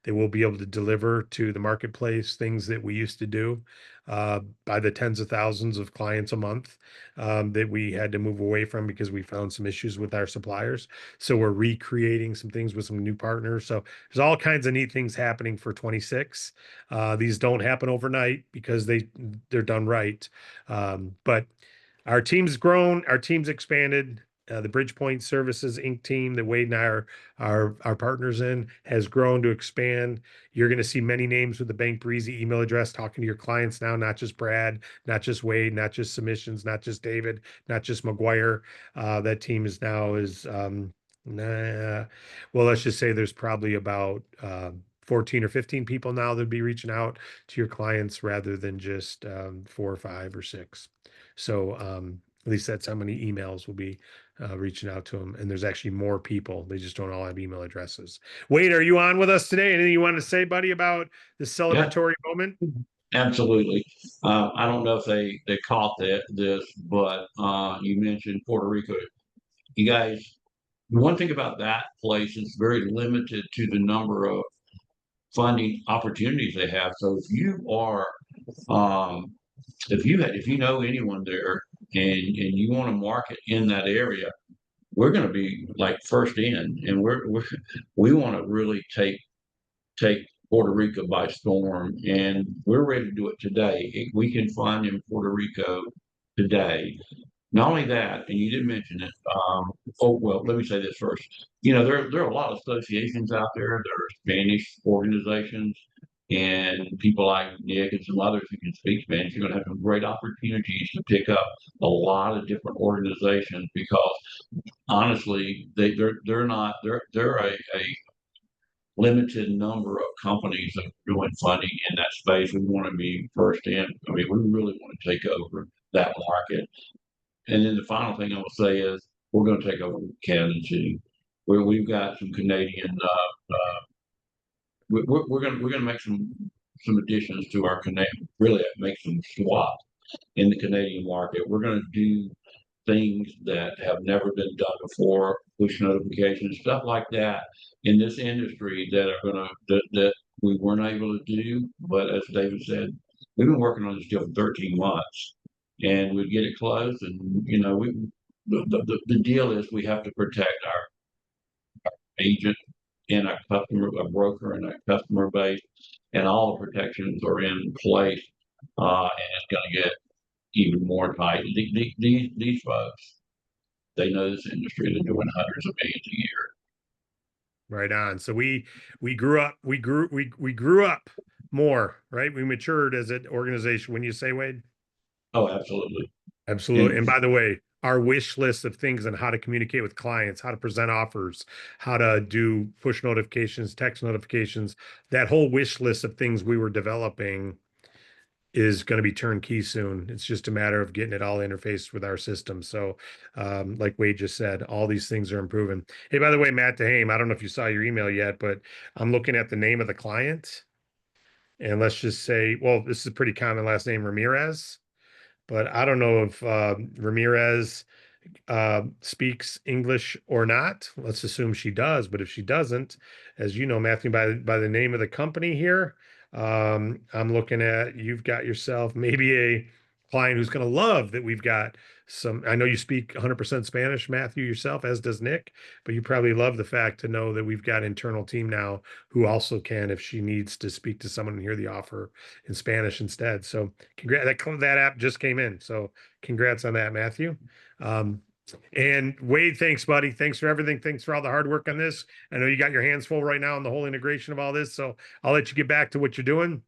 that we'll be able to deliver to the marketplace, things that we used to do by the tens of thousands of clients a month that we had to move away from because we found some issues with our suppliers. So we're recreating some things with some new partners. So there's all kinds of neat things happening for 26. These don't happen overnight because they're done right. But our team's grown, our team's expanded. The Bridgepoint Services Inc. team that Wade and I are partners in has grown to expand. You're going to see many names with the Bank Breezy email address talking to your clients now, not just Brad, not just Wade, not just submissions, not just David, not just McGuire. That team is now well, let's just say there's probably about 14 or 15 people now that'd be reaching out to your clients rather than just 4 or 5 or 6. So At least that's how many emails will be reaching out to them. And there's actually more people. They just don't all have email addresses. Wade, are you on with us today? Anything you want to say, buddy, about this Yeah, celebratory moment? absolutely. I don't know if they caught this, but you mentioned Puerto Rico. You guys, one thing about that place is very limited to the number of funding opportunities they have. So if you are, um, if you know anyone there and you want to market in that area, we're going to be like first in, and we want to really take Puerto Rico by storm, and we're ready to do it today. We can fund in Puerto Rico today. Not only that, and you did mention it. Oh well, let me say this first. You know, there are a lot of associations out there. There are Spanish organizations, and people like Nick and some others who can speak Spanish. You're going to have some great opportunities to pick up a lot of different organizations because honestly, they're not they're a limited number of companies that are doing funding in that space. We want to be first in. I mean, we really want to take over that market. And then the final thing I will say is we're going to take over Canada City, where we've got some Canadian. We're going to make some additions to our Canadian. Really, make some swaps in the Canadian market. We're going to do things that have never been done before, push notifications, stuff like that in this industry that are going to that we weren't able to do. But as David said, we've been working on this deal for 13 months, and we get it closed. And you know, the deal is we have to protect our agent and our customer, a broker, and our customer base, and all the protections are in place. And it's going to get even more tight. These folks, they know this industry. They're doing hundreds of millions a year. Right on. So we grew up, we grew up more, right? We matured as an organization. When you say, Wade? Oh, absolutely. Absolutely. And by the way, our wish list of things on how to communicate with clients, how to present offers, how to do push notifications, text notifications, that whole wish list of things we were developing is going to be turnkey soon. It's just a matter of getting it all interfaced with our system. So, like Wade just said, all these things are improving. Hey, by the way, Matt DeHame, I don't know if you saw your email yet, but I'm looking at the name of the client. And let's just say, well, this is a pretty common last name, Ramirez. But I don't know if Ramirez speaks English or not. Let's assume she does, but if she doesn't, as you know, Matthew, by the name of the company here, I'm looking at you've got yourself maybe a client who's going to love that we've got some. I know you speak 100% Spanish, Matthew, yourself, as does Nick, but you probably love the fact to know that we've got internal team now who also can, if she needs to speak to someone and hear the offer in Spanish instead. So congrats, that app just came in. So congrats on that, Matthew. And Wade, thanks, buddy. Thanks for everything. Thanks for all the hard work on this. I know you got your hands full right now on the whole integration of all this. So I'll let you get back to what you're doing.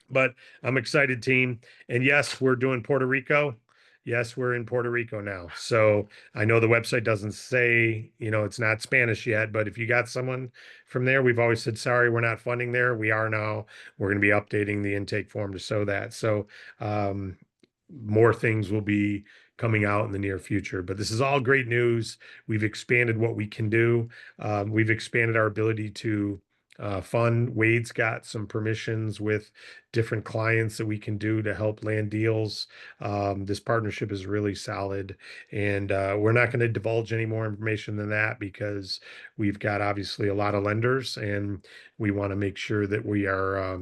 But I'm excited, team. And yes, we're doing Puerto Rico. Yes, we're in Puerto Rico now. So I know the website doesn't say, it's not Spanish yet, but if you got someone from there, we've always said, sorry, we're not funding there. We are now. We're going to be updating the intake form to show that. So more things will be coming out in the near future, but this is all great news. We've expanded what we can do. We've expanded our ability to fund. Wade's got some permissions with different clients that we can do to help land deals. This partnership is really solid, and we're not going to divulge any more information than that because we've got obviously a lot of lenders, and we want to make sure that we are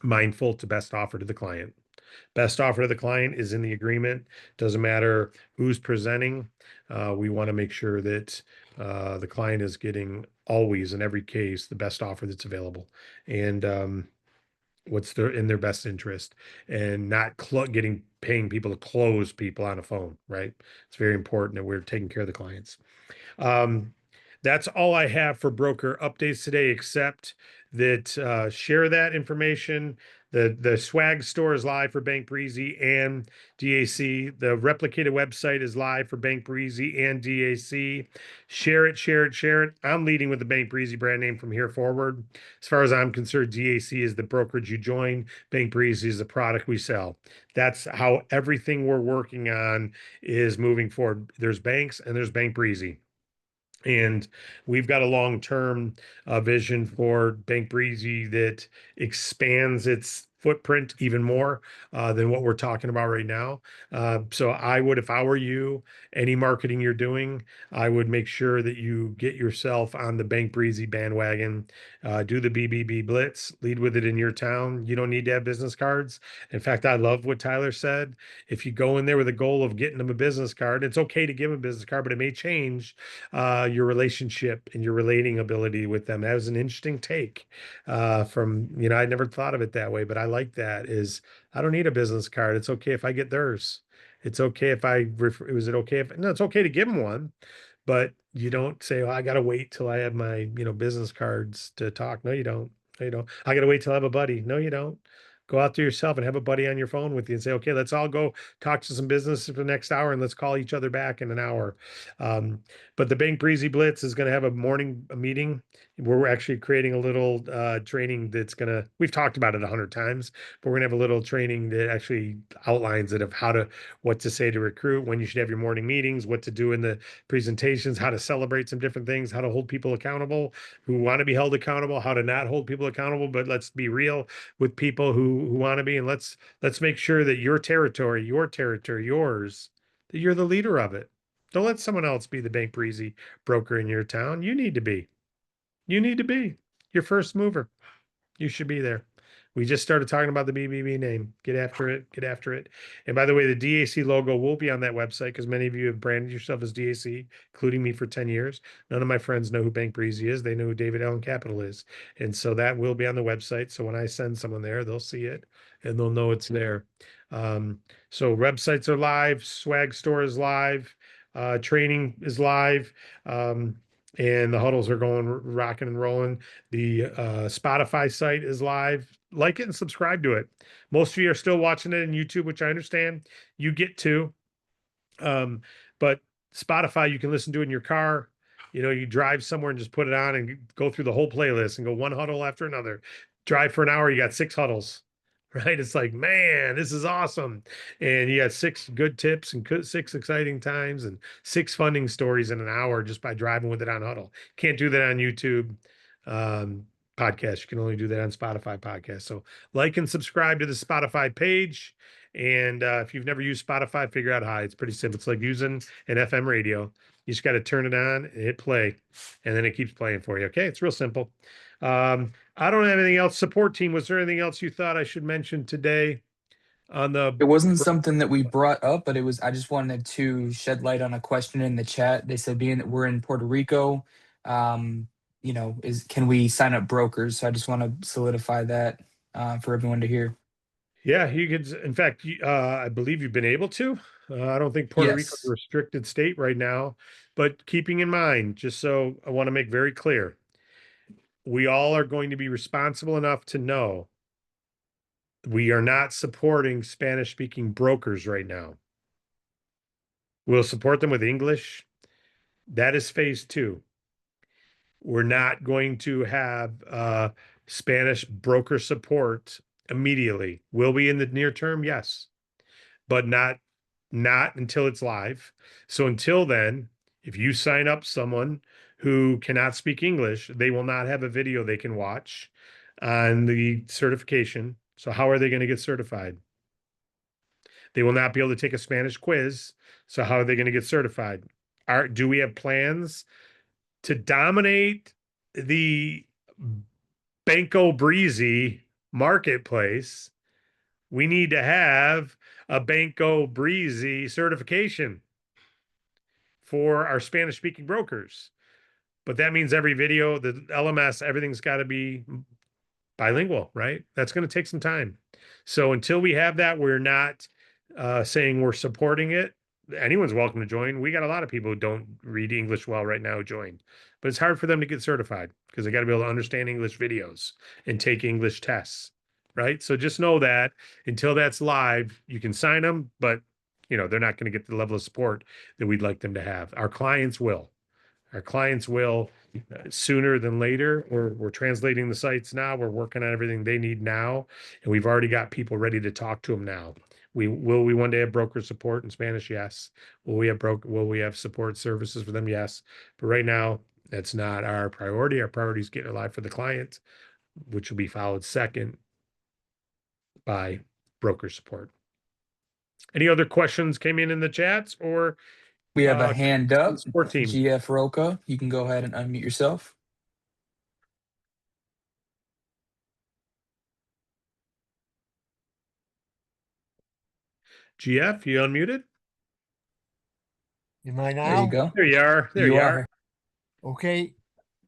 mindful to best offer to the client. Best offer to the client is in the agreement. Doesn't matter who's presenting. We want to make sure that the client is getting always, in every case, the best offer that's available, and what's in their best interest, and not paying people to close people on a phone. Right? It's very important that we're taking care of the clients. That's all I have for broker updates today, except that share that information. The swag store is live for Bank Breezy and DAC. The replicated website is live for Bank Breezy and DAC. Share it, share it, share it. I'm leading with the Bank Breezy brand name from here forward. As far as I'm concerned, DAC is the brokerage you join. Bank Breezy is the product we sell. That's how everything we're working on is moving forward. There's banks and there's Bank Breezy. And we've got a long-term vision for Bank Breezy that expands its footprint even more than what we're talking about right now. So I would, if I were you, any marketing you're doing, I would make sure that you get yourself on the Bank Breezy bandwagon, do the BBB Blitz, lead with it in your town. You don't need to have business cards. In fact, I love what Tyler said. If you go in there with a goal of getting them a business card, it's okay to give them a business card, but it may change your relationship and your relating ability with them. That was an interesting take from, I never thought of it that way, but I like that is I don't need a business card. It's okay if I get theirs. It's okay if was it okay if, no, it's okay to give them one, but you don't say, oh, I got to wait till I have my, business cards to talk. No, you don't. No, you don't. I got to wait till I have a buddy. No, you don't. Go out there yourself and have a buddy on your phone with you and say, okay, let's all go talk to some business for the next hour and let's call each other back in an hour. But the Bank Breezy Blitz is going to have a morning meeting. We're actually creating a little training that's we've talked about it 100 times, but we're going to have a little training that actually outlines it of what to say to recruit, when you should have your morning meetings, what to do in the presentations, how to celebrate some different things, how to hold people accountable who want to be held accountable, how to not hold people accountable, but let's be real with people who want to be, and let's make sure that your territory, yours, that you're the leader of it. Don't let someone else be the Bank Breezy broker in your town. You need to be. You need to be your first mover. You should be there. We just started talking about the BBB name. Get after it. Get after it. And by the way, the DAC logo will be on that website because many of you have branded yourself as DAC, including me for 10 years. None of my friends know who Bank Breezy is. They know who David Allen Capital is. And so that will be on the website. So when I send someone there, they'll see it and they'll know it's there. So websites are live. Swag store is live. Training is live. And the huddles are going rocking and rolling. The Spotify site is live. Like it and subscribe to it. Most of you are still watching it on YouTube, which I understand. You get to. But Spotify, you can listen to it in your car. You drive somewhere and just put it on and go through the whole playlist and go one huddle after another. Drive for an hour, you got 6 huddles. Right? It's like, man, this is awesome. And you got 6 good tips and 6 exciting times and 6 funding stories in an hour just by driving with it on Huddle. Can't do that on YouTube podcast. You can only do that on Spotify podcast. So like and subscribe to the Spotify page. And if you've never used Spotify, figure out how. It's pretty simple. It's like using an FM radio. You just got to turn it on and hit play, and then it keeps playing for you. Okay, it's real simple. I don't have anything else. Support team, was there anything else you thought I should mention today on the? It wasn't something that we brought up, but I just wanted to shed light on a question in the chat. They said, being that we're in Puerto Rico, can we sign up brokers? So I just want to solidify that for everyone to hear. Yeah, you could. In fact, I believe you've been able to. I don't think Puerto Rico is a restricted state right now, but keeping in mind, just so I want to make very clear, we all are going to be responsible enough to know we are not supporting Spanish-speaking brokers right now. We'll support them with English. That is phase 2. We're not going to have Spanish broker support immediately. Will we in the near term? Yes, but not until it's live. So until then, if you sign up someone who cannot speak English, they will not have a video they can watch on the certification. So how are they going to get certified? They will not be able to take a Spanish quiz. So how are they going to get certified? Do we have plans to dominate the Banco Breezy marketplace? We need to have a Banco Breezy certification for our Spanish speaking brokers. But that means every video, the LMS, everything's got to be bilingual, right? That's going to take some time. So until we have that, we're not saying we're supporting it. Anyone's welcome to join. We got a lot of people who don't read English well right now who join, but it's hard for them to get certified because they got to be able to understand English videos and take English tests. right? So just know that until that's live, you can sign them, but they're not going to get the level of support that we'd like them to have. Our clients will. Our clients will sooner than later. We're translating the sites now. We're working on everything they need now, and we've already got people ready to talk to them now. We one day have broker support in Spanish? Yes. Will we have support services for them? Yes. But right now, that's not our priority. Our priority is getting it live for the client, which will be followed second by broker support. Any other questions came in the chats or We have a hand up. support team? GF Roca, you can go ahead and unmute yourself. GF, you unmuted? Am I now? There you go. There you are. There you are. Okay.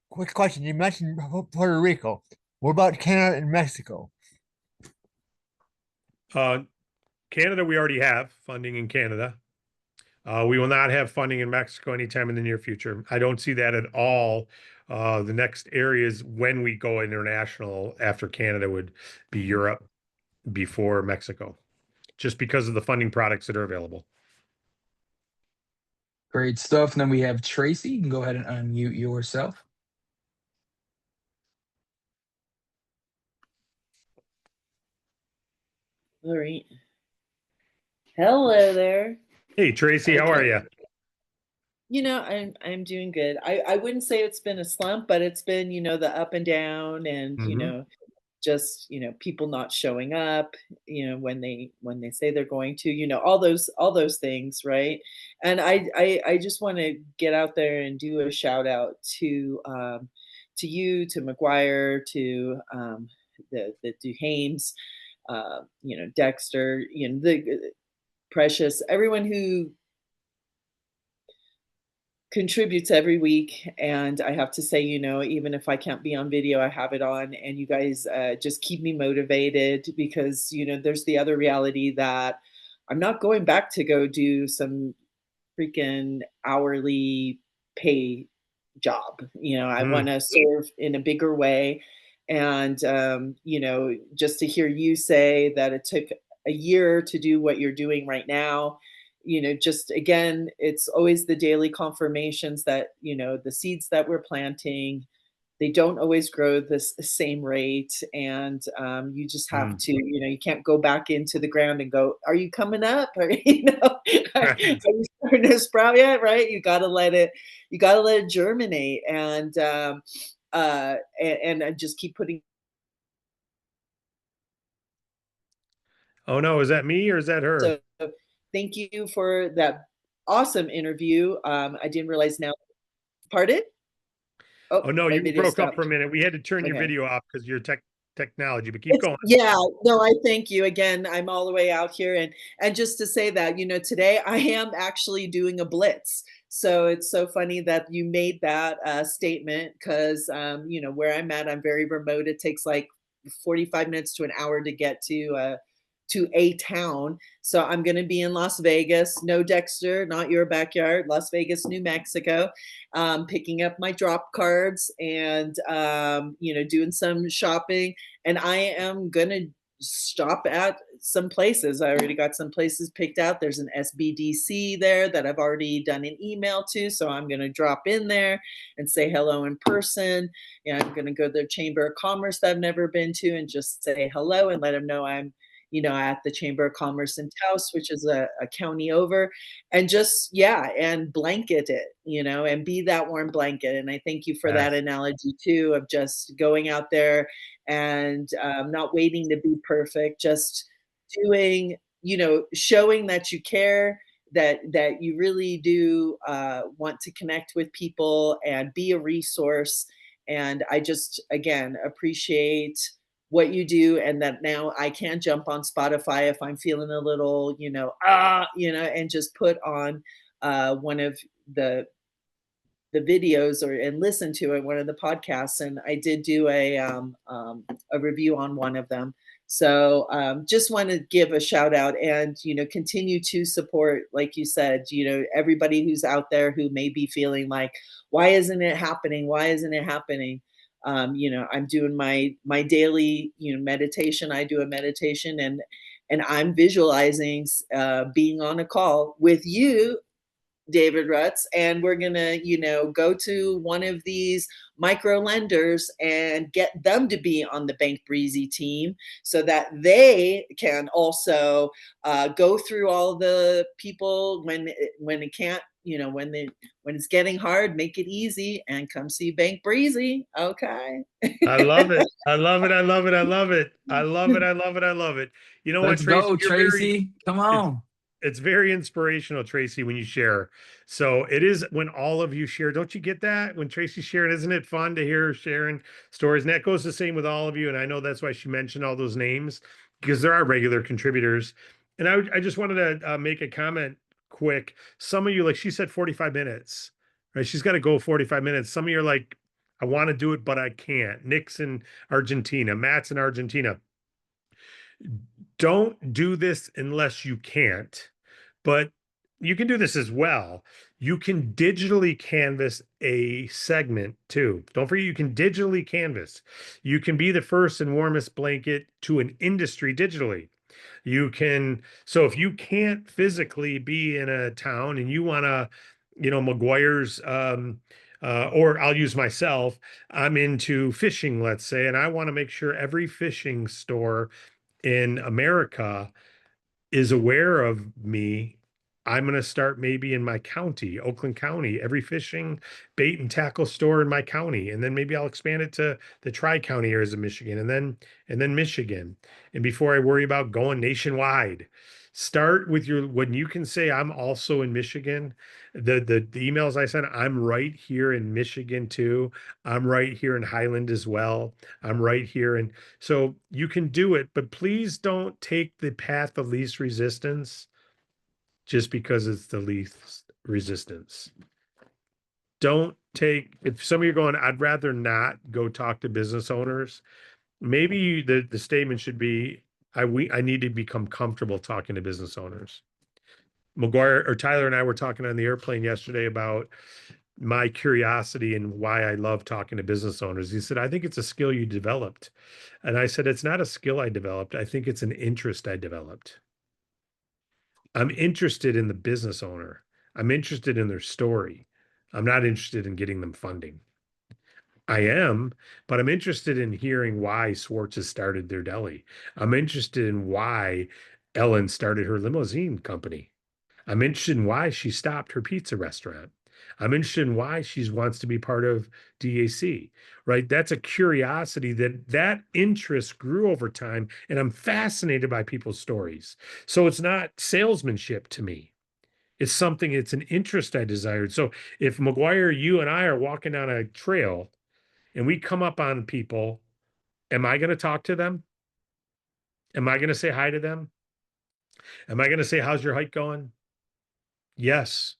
Quick question. You mentioned Puerto Rico. What about Canada and Mexico? Canada, we already have funding in Canada. We will not have funding in Mexico anytime in the near future. I don't see that at all. The next areas when we go international after Canada would be Europe before Mexico, just because of the funding products that are available. Great stuff. And then we have Tracy. You can go ahead and unmute yourself. All right. Hello there. Hey, Tracy, how are you? I'm doing good. I wouldn't say it's been a slump, but it's been, the up and down and, just, people not showing up, when they say they're going to, all those things, right? And I just want to get out there and do a shout out to you, to McGuire, to the Duhames, Dexter, the Precious, everyone who contributes every week. And I have to say, even if I can't be on video, I have it on, and you guys just keep me motivated because, there's the other reality that I'm not going back to go do some freaking hourly pay job. I want to serve in a bigger way. And, just to hear you say that it took a year to do what you're doing right now, just again, it's always the daily confirmations that, the seeds that we're planting, they don't always grow the same rate. And you just have to, you can't go back into the ground and go, are you coming up? Or, are you starting to sprout yet? Right. You got to let it germinate. And I just keep putting. Oh no, is that me or is that her? So thank you for that awesome interview. I didn't realize now. Pardon? Oh no, you broke up for a minute. We had to turn your video off because your technology, but keep going. Yeah, no, I thank you again. I'm all the way out here, and just to say that, today I am actually doing a blitz. So it's so funny that you made that statement because where I'm at, I'm very remote. It takes like 45 minutes to an hour to get to a town. So I'm going to be in Las Vegas. No, Dexter, not your backyard. Las Vegas, New Mexico. Picking up my drop cards and doing some shopping. And I am going to stop at some places. I already got some places picked out. There's an SBDC there that I've already done an email to. So I'm going to drop in there and say hello in person. And I'm going to go to the Chamber of Commerce that I've never been to and just say hello and let them know I'm at the Chamber of Commerce in Taos, which is a county over, and just, and blanket it, and be that warm blanket. And I thank you for that analogy too, of just going out there and not waiting to be perfect, just doing, showing that you care, that you really do want to connect with people and be a resource. And I just, again, appreciate what you do, and that now I can jump on Spotify if I'm feeling a little, and just put on one of the videos and listen to it, one of the podcasts. And I did do a review on one of them. So just want to give a shout out and, continue to support, like you said, everybody who's out there who may be feeling like, why isn't it happening? Why isn't it happening? I'm doing my daily, meditation. I do a meditation, and I'm visualizing being on a call with you, David Rutz, and we're gonna, go to one of these micro lenders and get them to be on the Bank Breezy team so that they can also go through all the people when it can't, when it's getting hard, make it easy and come see Bank Breezy. Okay. I love it. I love it. I love it. I love it. I love it. I love it. I love it. You know what, Let's Tracy? go, You're very, Tracy. Come it's on. it's very inspirational, Tracy, when you share. So it is when all of you share. Don't you get that? When Tracy's sharing, isn't it fun to hear her sharing stories? And that goes the same with all of you. And I know that's why she mentioned all those names, because there are regular contributors. And I just wanted to make a comment quick. Some of you, like she said, 45 minutes, right? She's got to go 45 minutes. Some of you are like, I want to do it, but I can't. Nick's in Argentina, Matt's in Argentina. Don't do this unless you can't, but you can do this as well. You can digitally canvas a segment too. Don't forget, you can digitally canvas. You can be the first and warmest blanket to an industry digitally. You can, so if you can't physically be in a town and you want to, McGuire's, or I'll use myself, I'm into fishing, let's say, and I want to make sure every fishing store in America is aware of me. I'm going to start maybe in my county, Oakland County, every fishing bait and tackle store in my county. And then maybe I'll expand it to the tri-county areas of Michigan and then Michigan. And before I worry about going nationwide, start with when you can say I'm also in Michigan. The emails I send, I'm right here in Michigan too. I'm right here in Highland as well. I'm right here. And so you can do it, but please don't take the path of least resistance just because it's the least resistance. Don't take, if some of you are going, I'd rather not go talk to business owners. Maybe the statement should be, I need to become comfortable talking to business owners. McGuire or Tyler and I were talking on the airplane yesterday about my curiosity and why I love talking to business owners. He said, I think it's a skill you developed. And I said, it's not a skill I developed. I think it's an interest I developed. I'm interested in the business owner. I'm interested in their story. I'm not interested in getting them funding. I am, but I'm interested in hearing why Swartz has started their deli. I'm interested in why Ellen started her limousine company. I'm interested in why she stopped her pizza restaurant. I'm interested in why she wants to be part of DAC, right? That's a curiosity that interest grew over time, and I'm fascinated by people's stories. So it's not salesmanship to me. It's an interest I desired. So if McGuire, you and I are walking down a trail and we come up on people, am I going to talk to them? Am I going to say hi to them? Am I going to say, how's your hike going? Yes.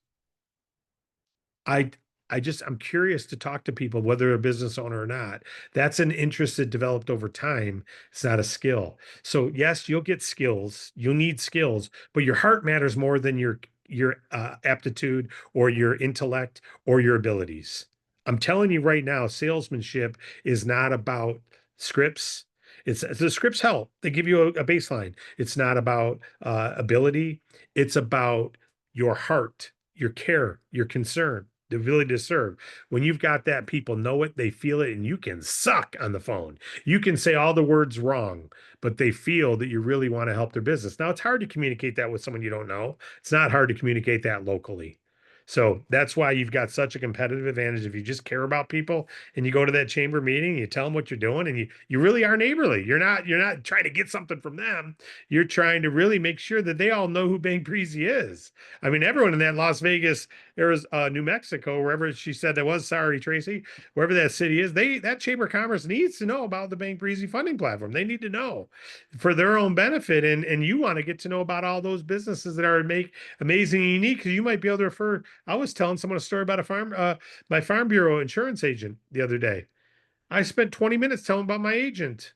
I I'm curious to talk to people, whether a business owner or not. That's an interest that developed over time. It's not a skill. So yes, you'll get skills. You'll need skills, but your heart matters more than your aptitude or your intellect or your abilities. I'm telling you right now, salesmanship is not about scripts. It's the scripts help. They give you a baseline. It's not about ability. It's about your heart, your care, your concern, the ability to serve. When you've got that, people know it, they feel it, and you can suck on the phone. You can say all the words wrong, but they feel that you really want to help their business. Now, it's hard to communicate that with someone you don't know. It's not hard to communicate that locally. So that's why you've got such a competitive advantage. If you just care about people and you go to that chamber meeting, you tell them what you're doing, and you really are neighborly. You're not trying to get something from them. You're trying to really make sure that they all know who Bank Breezy is. I mean, everyone in that Las Vegas, New Mexico, wherever she said that was, sorry, Tracy, wherever that city is, that Chamber of Commerce needs to know about the Bank Breezy funding platform. They need to know for their own benefit. And you want to get to know about all those businesses that are amazing and unique, because you might be able to refer. I was telling someone a story about my Farm Bureau insurance agent the other day. I spent 20 minutes telling about my agent.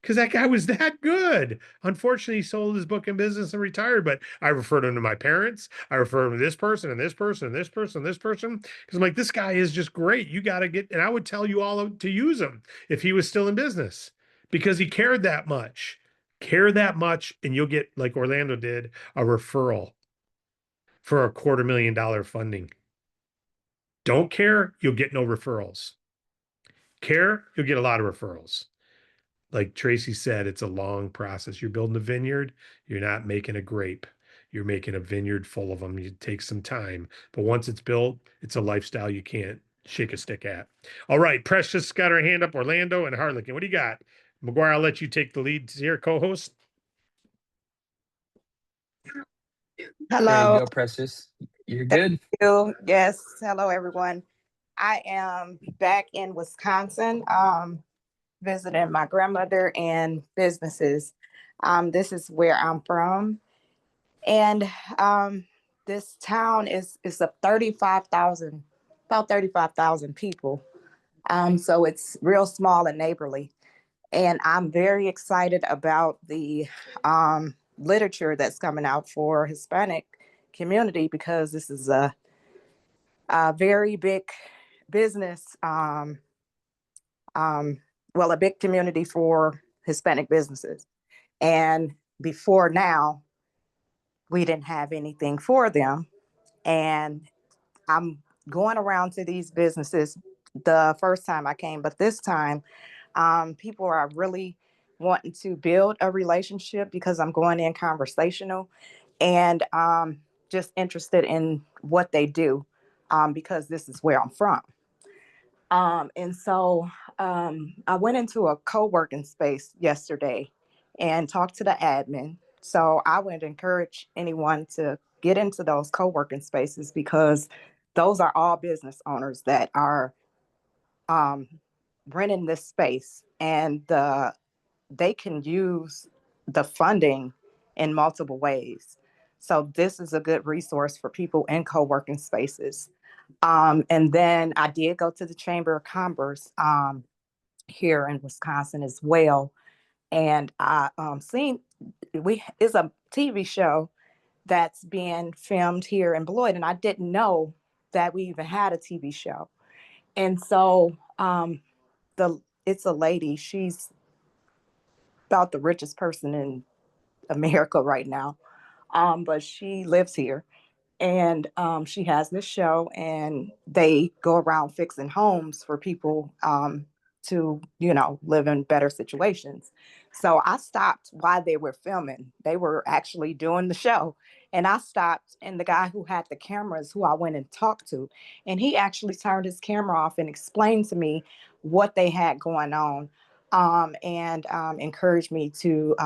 because that guy was that good. Unfortunately, he sold his book and business and retired, but I referred him to my parents. I referred him to this person and this person and this person and this person. Because I'm like, this guy is just great. You got to get, and I would tell you all to use him if he was still in business because he cared that much. Care that much, and you'll get, like Orlando did, a referral for $250,000 funding. Don't care, you'll get no referrals. Care, you'll get a lot of referrals. Like Tracy said, it's a long process. You're building a vineyard, you're not making a grape. You're making a vineyard full of them. It takes some time, but once it's built, it's a lifestyle you can't shake a stick at. All right, Precious got her hand up, Orlando and Harlequin. What do you got? McGuire, I'll let you take the lead here, co-host. There you Hello. go, Precious. You're Thank good. you. Yes. Hello, everyone. I am back in Wisconsin, visiting my grandmother and businesses. This is where I'm from. And this town is a 35,000, about 35,000 people. So it's real small and neighborly. And I'm very excited about the literature that's coming out for Hispanic community because this is a very big business, well, a big community for Hispanic businesses. And before now, we didn't have anything for them. And I'm going around to these businesses the first time I came, but this time, people are really wanting to build a relationship because I'm going in conversational and just interested in what they do because this is where I'm from. And so I went into a co-working space yesterday and talked to the admin. So I would encourage anyone to get into those co-working spaces because those are all business owners that are renting this space and they can use the funding in multiple ways. So this is a good resource for people in co-working spaces. And then I did go to the Chamber of Commerce here in Wisconsin as well. And I seen it's a TV show that's being filmed here in Beloit, and I didn't know that we even had a TV show. And so it's a lady, she's about the richest person in America right now. But she lives here and she has this show and they go around fixing homes for people to, live in better situations. So I stopped while they were filming. They were actually doing the show. And I stopped, and the guy who had the cameras, who I went and talked to, and he actually turned his camera off and explained to me what they had going on and encouraged me to,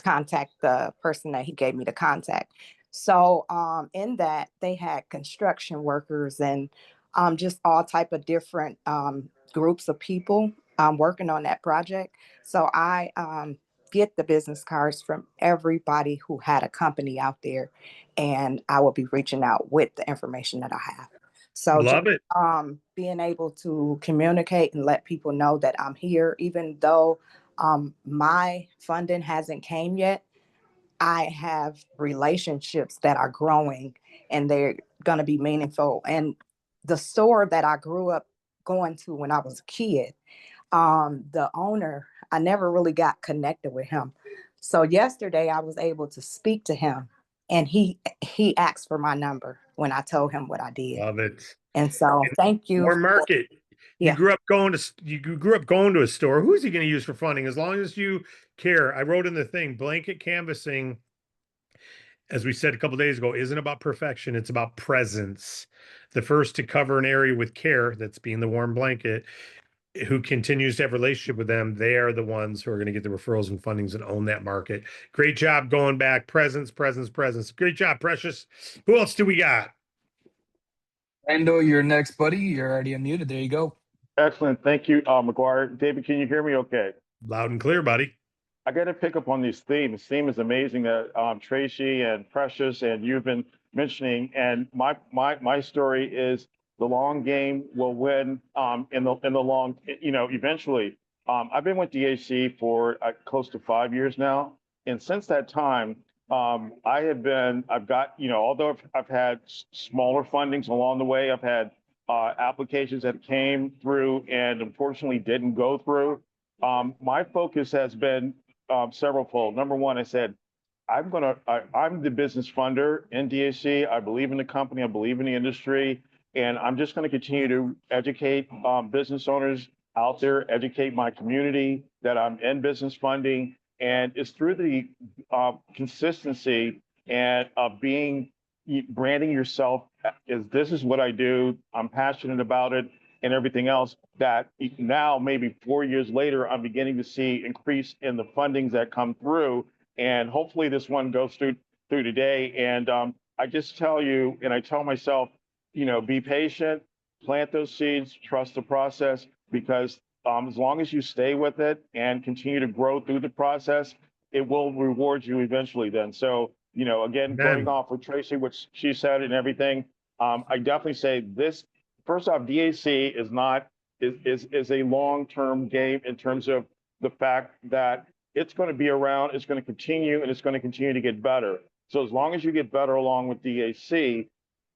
contact the person that he gave me to contact. So in that they had construction workers and just all type of different groups of people working on that project. So I get the business cards from everybody who had a company out there, and I will be reaching out with the information that I have. So Love it. being able to communicate and let people know that I'm here, even though my funding hasn't came yet, I have relationships that are growing and they're going to be meaningful. And the store that I grew up going to when I was a kid, the owner, I never really got connected with him. So yesterday I was able to speak to him and he asked for my number when I told him what I did. Love it. And so thank you. More market. You Yeah. grew up going to a store. Who's he going to use for funding? As long as you care. I wrote in the thing, blanket canvassing, as we said a couple of days ago, isn't about perfection. It's about presence. The first to cover an area with care, that's being the warm blanket, who continues to have a relationship with them, they are the ones who are going to get the referrals and fundings and own that market. Great job going back. Presence. Great job, Precious. Who else do we got? Orlando, you're next, buddy. You're already unmuted. There you go. Excellent. Thank you, McGuire. David, can you hear me okay? Loud and clear, buddy. I got to pick up on these themes. This theme is amazing that Tracy and Precious and you've been mentioning. And my story is the long game will win in the long, eventually. I've been with DAC for close to 5 years now. And since that time, I've got, although I've had smaller fundings along the way, I've had applications that came through and unfortunately didn't go through. My focus has been severalfold. Number one, I said, I'm the business funder in DAC. I believe in the company. I believe in the industry. And I'm just going to continue to educate business owners out there, educate my community that I'm in business funding. And it's through the consistency and branding yourself as this is what I do. I'm passionate about it and everything else that now maybe 4 years later, I'm beginning to see increase in the fundings that come through. And hopefully this one goes through today. And I just tell you, and I tell myself, be patient, plant those seeds, trust the process, because as long as you stay with it and continue to grow through the process, it will reward you eventually then. So, again, going off with Tracy, what she said and everything, I definitely say this, first off, DAC is a long-term game in terms of the fact that it's going to be around, it's going to continue, and it's going to continue to get better. So as long as you get better along with DAC,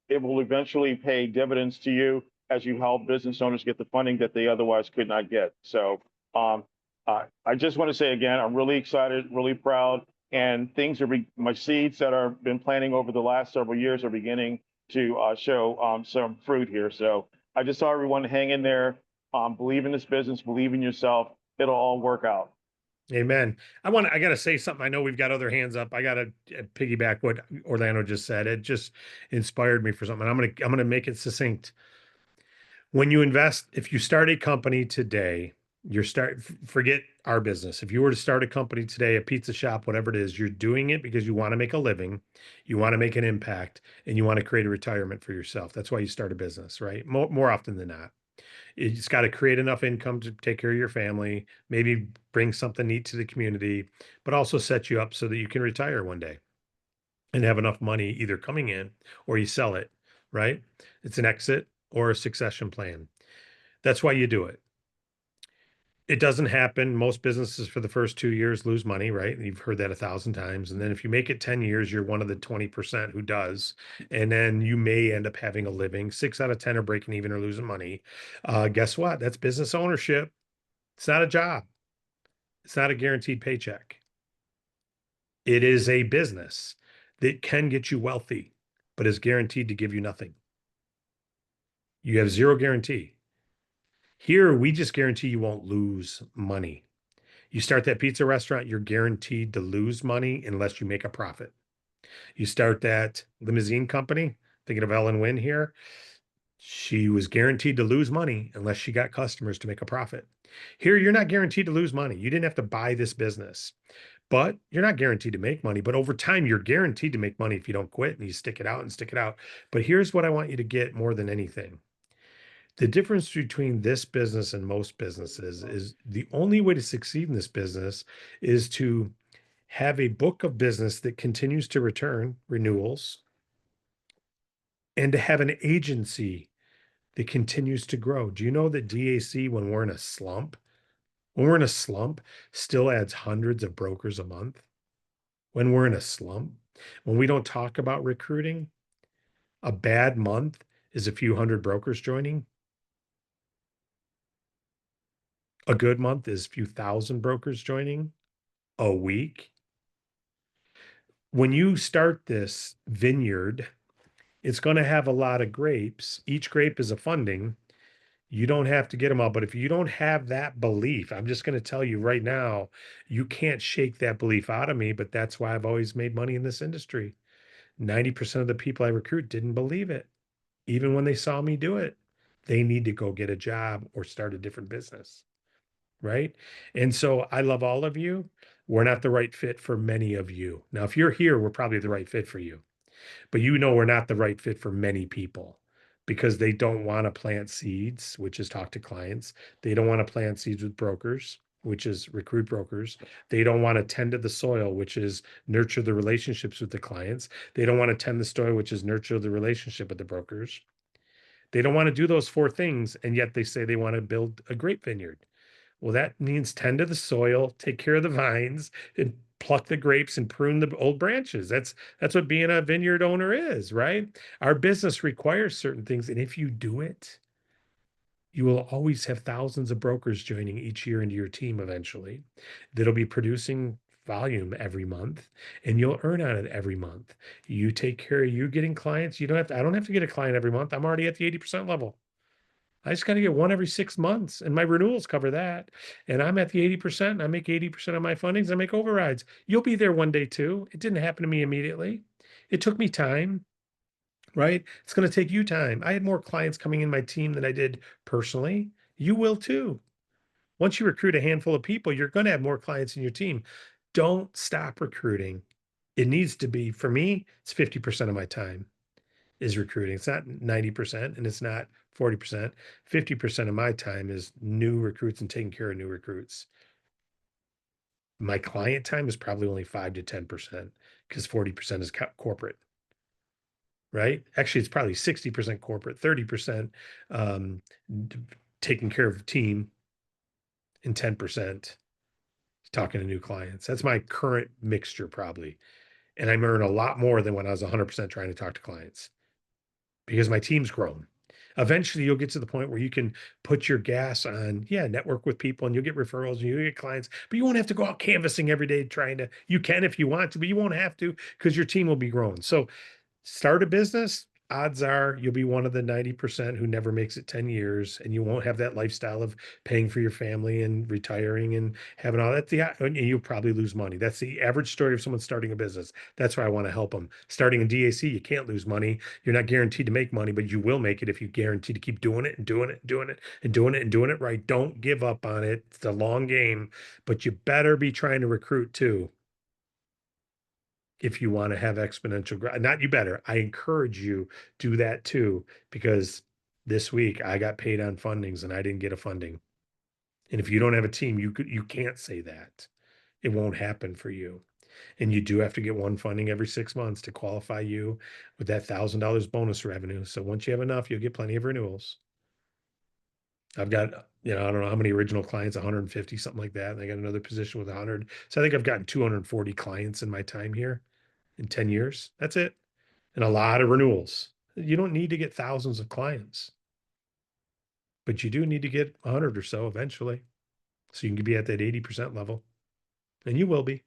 it will eventually pay dividends to you as you help business owners get the funding that they otherwise could not get. So I just want to say again, I'm really excited, really proud, and my seeds that I've been planting over the last several years are beginning to show some fruit here. So I just tell everyone to hang in there, believe in this business, believe in yourself. It'll all work out. Amen. I got to say something. I know we've got other hands up. I got to piggyback what Orlando just said. It just inspired me for something. I'm going to make it succinct. When you invest, if you start a company today, forget our business. If you were to start a company today, a pizza shop, whatever it is, you're doing it because you want to make a living, you want to make an impact, and you want to create a retirement for yourself. That's why you start a business, right? More often than not. It's got to create enough income to take care of your family, maybe bring something neat to the community, but also set you up so that you can retire one day and have enough money either coming in or you sell it, right? It's an exit or a succession plan. That's why you do it. It doesn't happen. Most businesses for the first 2 years lose money, right? You've heard that 1,000 times. And then if you make it 10 years, you're one of the 20% who does. And then you may end up having a living. 6 out of 10 are breaking even or losing money. Guess what? That's business ownership. It's not a job. It's not a guaranteed paycheck. It is a business that can get you wealthy, but is guaranteed to give you nothing. You have zero guarantee. Here, we just guarantee you won't lose money. You start that pizza restaurant, you're guaranteed to lose money unless you make a profit. You start that limousine company, thinking of Ellen Wynn here, she was guaranteed to lose money unless she got customers to make a profit. Here, you're not guaranteed to lose money. You didn't have to buy this business, but you're not guaranteed to make money. But over time, you're guaranteed to make money if you don't quit and you stick it out and stick it out. But here's what I want you to get more than anything. The difference between this business and most businesses is the only way to succeed in this business is to have a book of business that continues to return renewals and to have an agency that continues to grow. Do you know that DAC, when we're in a slump, still adds hundreds of brokers a month? When we're in a slump, when we don't talk about recruiting, a bad month is a few hundred brokers joining. A good month is a few thousand brokers joining a week. When you start this vineyard, it's going to have a lot of grapes. Each grape is a funding. You don't have to get them all. But if you don't have that belief, I'm just going to tell you right now, you can't shake that belief out of me. But that's why I've always made money in this industry. 90% of the people I recruit didn't believe it. Even when they saw me do it, they need to go get a job or start a different business. Right. And so I love all of you. We're not the right fit for many of you. Now, if you're here, we're probably the right fit for you. But we're not the right fit for many people because they don't want to plant seeds, which is talk to clients. They don't want to plant seeds with brokers, which is recruit brokers. They don't want to tend to the soil, which is nurture the relationships with the clients. They don't want to tend the soil, which is nurture the relationship with the brokers. They don't want to do those 4 things. And yet they say they want to build a grape vineyard. Well, that means tend to the soil, take care of the vines, and pluck the grapes and prune the old branches. That's what being a vineyard owner is, right? Our business requires certain things, and if you do it, you will always have thousands of brokers joining each year into your team eventually that'll be producing volume every month, and you'll earn on it every month. You take care of you getting clients. I don't have to get a client every month. I'm already at the 80% level. I just got to get one every 6 months, and my renewals cover that. And I'm at the 80%, and I make 80% of my fundings. I make overrides. You'll be there one day too. It didn't happen to me immediately. It took me time, right? It's going to take you time. I had more clients coming in my team than I did personally. You will too. Once you recruit a handful of people, you're going to have more clients in your team. Don't stop recruiting. It needs to be, for me, it's 50% of my time is recruiting. It's not 90% and it's not 40%. 50% of my time is new recruits and taking care of new recruits. My client time is probably only 5 to 10% because 40% is corporate, right? Actually, it's probably 60% corporate, 30% taking care of the team, and 10% talking to new clients. That's my current mixture probably. And I earn a lot more than when I was 100% trying to talk to clients because my team's grown. Eventually, you'll get to the point where you can put your gas on, network with people, and you'll get referrals and you'll get clients, but you won't have to go out canvassing every day you can if you want to, but you won't have to because your team will be grown. So start a business, odds are you'll be one of the 90% who never makes it 10 years, and you won't have that lifestyle of paying for your family and retiring and having all that. And you'll probably lose money. That's the average story of someone starting a business. That's why I want to help them. Starting in DAC, you can't lose money. You're not guaranteed to make money, but you will make it if you guarantee to keep doing it and doing it and doing it and doing it and doing it right. Don't give up on it. It's a long game, but you better be trying to recruit too if you want to have exponential growth. Not you better. I encourage you do that too, because this week I got paid on fundings and I didn't get a funding. And if you don't have a team, you can't say that. It won't happen for you. And you do have to get one funding every 6 months to qualify you with that $1,000 bonus revenue. So once you have enough, you'll get plenty of renewals. I've got, I don't know how many original clients, 150, something like that. And I got another position with 100. So I think I've gotten 240 clients in my time here in 10 years. That's it. And a lot of renewals. You don't need to get thousands of clients, but you do need to get 100 or so eventually. So you can be at that 80% level, and you will be.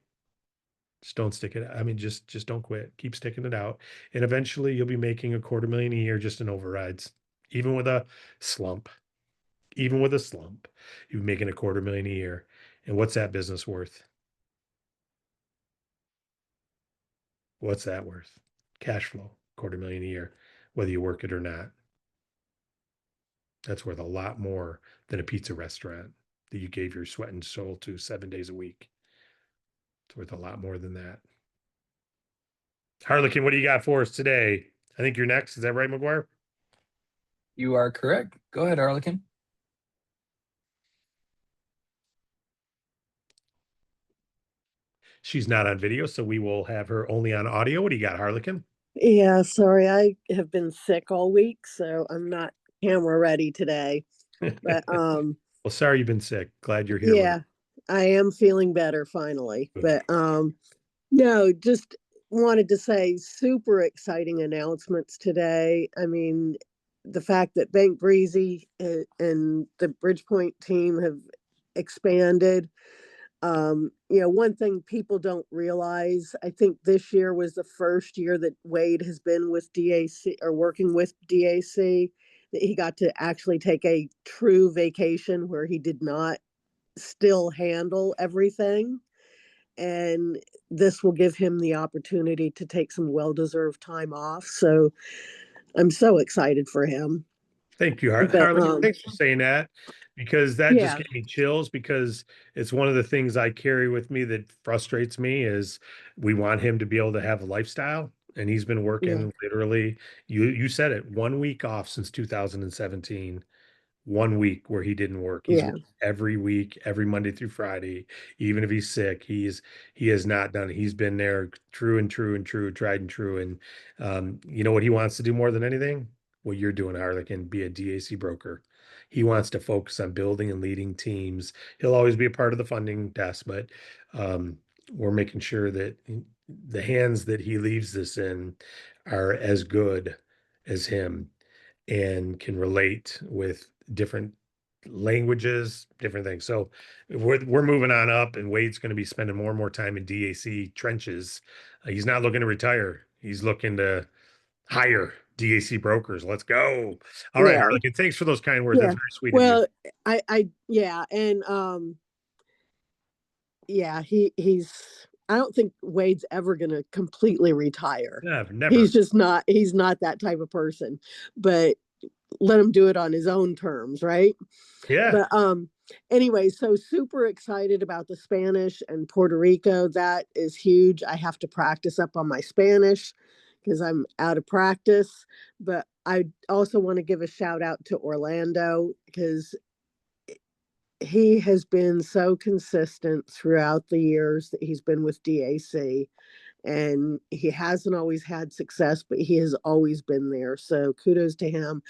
Just don't stick it. I mean, just don't quit. Keep sticking it out. And eventually you'll be making $250,000 a year just in overrides, even with a slump. Even with a slump, you're making $250,000 a year. And what's that business worth? What's that worth? Cash flow, $250,000 a year, whether you work it or not. That's worth a lot more than a pizza restaurant that you gave your sweat and soul to 7 days a week. It's worth a lot more than that. Harlequin, what do you got for us today? I think you're next. Is that right, McGuire? You are correct. Go ahead, Arlequin. She's not on video, so we will have her only on audio. What do you got, Harlequin? Yeah, sorry, I have been sick all week, so I'm not camera ready today. But Well, sorry you've been sick. Glad you're here. yeah, I am feeling better finally. Good. But no, just wanted to say super exciting announcements today. I mean, the fact that Bank Breezy and the Bridgepoint team have expanded. One thing people don't realize, I think this year was the first year that Wade has been with DAC or working with DAC, that he got to actually take a true vacation where he did not still handle everything. And this will give him the opportunity to take some well-deserved time off. So I'm so excited for him. Thank you, But, Harlequin. Thanks for saying that, because that just yeah. gave me chills, because it's one of the things I carry with me that frustrates me is we want him to be able to have a lifestyle. And he's been working literally, you said it, 1 week off since 2017. 1 week where he didn't work. He's worked every week, every Monday through Friday, even if he's sick. He has not done it. He's been there true and true and true, tried and true. And you know what he wants to do more than anything? What you're doing, Harlequin, be a DAC broker. He wants to focus on building and leading teams. He'll always be a part of the funding desk, but we're making sure that the hands that he leaves this in are as good as him and can relate with different languages, different things. So we're moving on up, and Wade's going to be spending more and more time in DAC trenches. He's not looking to retire. He's looking to hire DAC brokers. Let's go. All right, Yeah. Harlequin. Thanks for those kind words. Yeah. That's very sweet of you. Well, yeah, and yeah, he's. I don't think Wade's ever going to completely retire. Never. He's not that type of person. But let him do it on his own terms, right? Yeah. But anyway, so super excited about the Spanish and Puerto Rico. That is huge. I have to practice up on my Spanish because I'm out of practice. But I also want to give a shout out to Orlando because he has been so consistent throughout the years that he's been with DAC, and he hasn't always had success, but he has always been there. So kudos to him.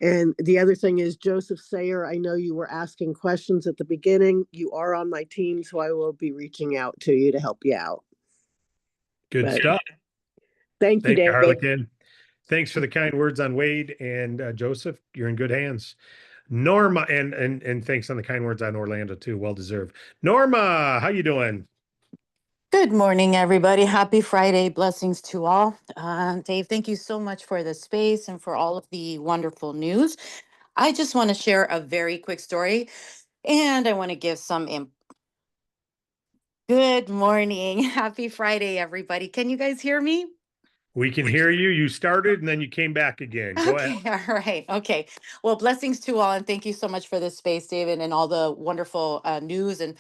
And the other thing is Joseph Sayer, I know you were asking questions at the beginning. You are on my team, so I will be reaching out to you to help you out. Good stuff. Thank you, David. Harlequin. Thanks for the kind words on Wade and Joseph. You're in good hands. Norma, and thanks on the kind words on Orlando too. Well deserved. Norma, how you doing? Good morning, everybody. Happy Friday. Blessings to all. Dave, thank you so much for the space and for all of the wonderful news. I just want to share a very quick story, and I want to give some. Good morning. Happy Friday, everybody. Can you guys hear me? We can hear you. You started and then you came back again. Go Okay, ahead. all right. Okay. Well, blessings to all, and thank you so much for this space, David, and all the wonderful news. And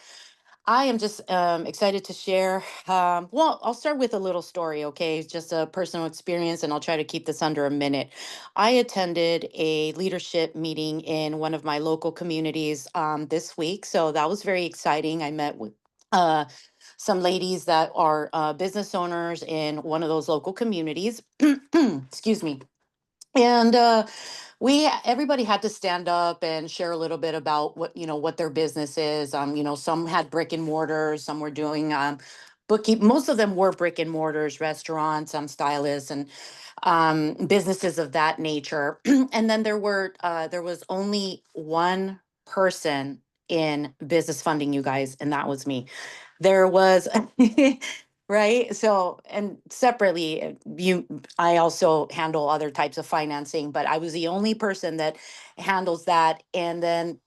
I am just excited to share. Well, I'll start with a little story, okay? It's just a personal experience, and I'll try to keep this under a minute. I attended a leadership meeting in one of my local communities this week, so that was very exciting. I met with uh, some ladies that are business owners in one of those local communities. Excuse me. And everybody had to stand up and share a little bit about what their business is. Some had brick and mortar, some were doing bookkeep. Most of them were brick and mortars, restaurants, stylists, and businesses of that nature. And then there was only one person in business funding, you guys, and that was me. There was right. So, and separately, I also handle other types of financing, but I was the only person that handles that. And then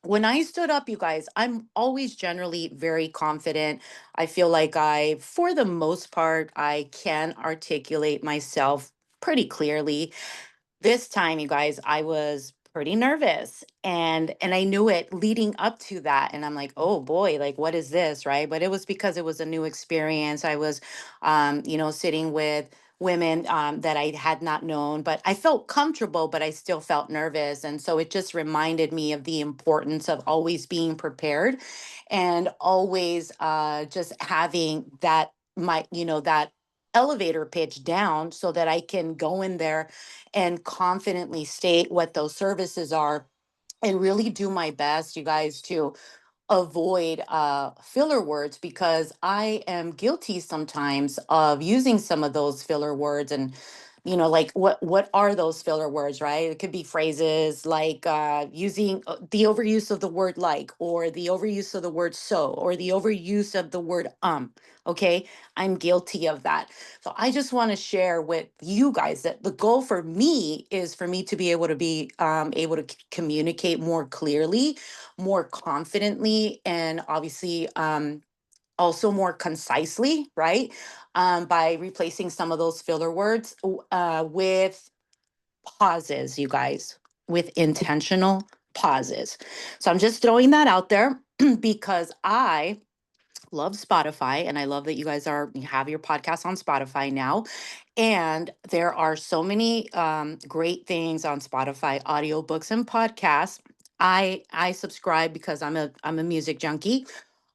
when I stood up, you guys, I'm always generally very confident. I feel like for the most part, I can articulate myself pretty clearly. This time, you guys, I was pretty nervous, and I knew it leading up to that, and I'm like, oh boy, like what is this, right? But it was because it was a new experience. I was sitting with women that I had not known, but I felt comfortable, but I still felt nervous. And so it just reminded me of the importance of always being prepared and always just having that elevator pitch down so that I can go in there and confidently state what those services are and really do my best, you guys, to avoid filler words, because I am guilty sometimes of using some of those filler words. And like what are those filler words, right? It could be phrases like using the overuse of the word like, or the overuse of the word so, or the overuse of the word okay. I'm guilty of that. So I just want to share with you guys that the goal for me is for me to be able to communicate more clearly, more confidently, and obviously also more concisely, right? By replacing some of those filler words with pauses, you guys, with intentional pauses. So I'm just throwing that out there because I love Spotify, and I love that you guys have your podcast on Spotify now. And there are so many great things on Spotify, audiobooks and podcasts. I subscribe because I'm a music junkie.